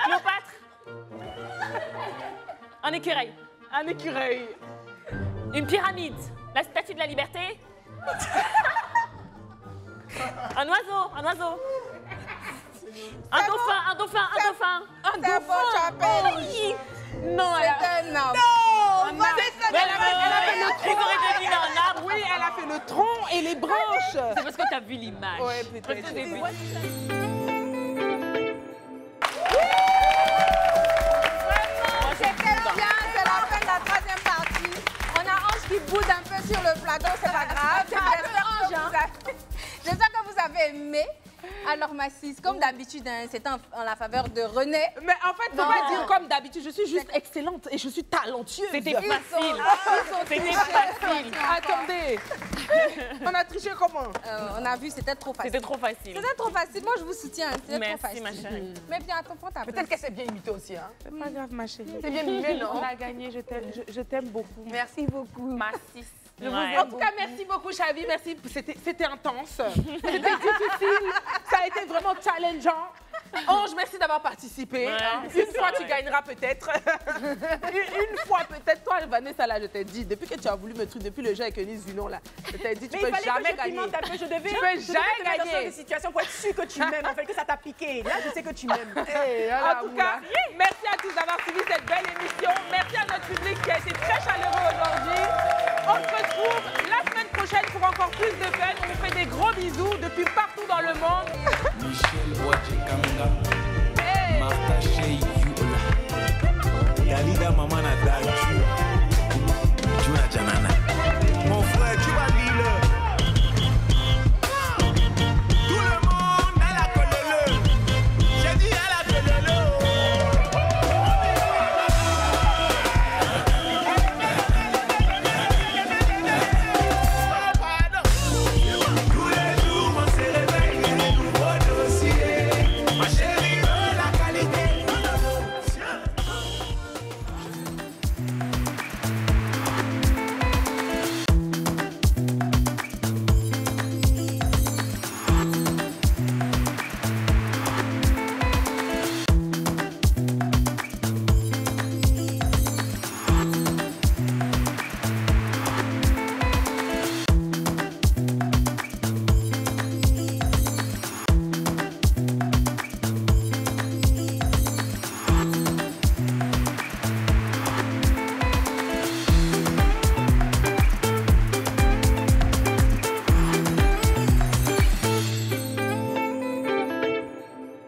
Cléopâtre. Un écureuil. Un écureuil. Une pyramide. La statue de la liberté. Un oiseau. Un oiseau. Un dauphin. Un dauphin. Un dauphin. C'est bon, tu appelles. Oui. Non, elle a, C'est un homme. Elle a fait le truc. Vous aurez deviné un arbre. oui, elle a fait le tronc et les branches. C'est parce que tu as vu l'image. Ouais, peut-être. Parce que j'ai vu. C'était bien, c'est la fin de la troisième partie. On a Ange qui boude un peu sur le plateau, c'est pas grave. J'espère que vous avez aimé. Alors, Massis, comme d'habitude, hein, c'était en la faveur de René. Mais en fait, faut pas dire comme d'habitude, je suis juste excellente et je suis talentueuse. C'était facile. C'était facile. Attendez. On a triché comment? On a vu, c'était trop facile. C'était trop facile. C'était trop facile. Moi, je vous soutiens. C'était trop Merci, facile. ma chérie. Mais bien, attends, prends ta place. Peut-être qu'elle s'est bien imitée aussi. Hein. C'est pas grave, ma chérie. C'est bien mimé, non? On a gagné, je t'aime beaucoup. Merci beaucoup. Massis. En tout cas, merci beaucoup, Chavi. Merci. C'était intense. C'était difficile. Ça a été vraiment challengeant. Ange, merci d'avoir participé. Ouais, Une fois, tu gagneras peut-être. Une fois peut-être. Toi, Vanessa, là, je t'ai dit, depuis que tu as voulu me truc, depuis le jeu avec Eunice Dunon, là, je t'ai dit, tu peux jamais gagner. Je devais Tu peux jamais te mettre dans gagner. des situations pour être sûr que tu m'aimes, en fait, que ça t'a piqué. Là, je sais que tu m'aimes. En tout cas, merci à tous d'avoir suivi cette belle émission. Merci à notre public qui a été très chaleureux aujourd'hui. On se retrouve la semaine prochaine pour encore plus de fun. On vous fait des gros bisous depuis partout dans le monde. Michelle Wajikanga.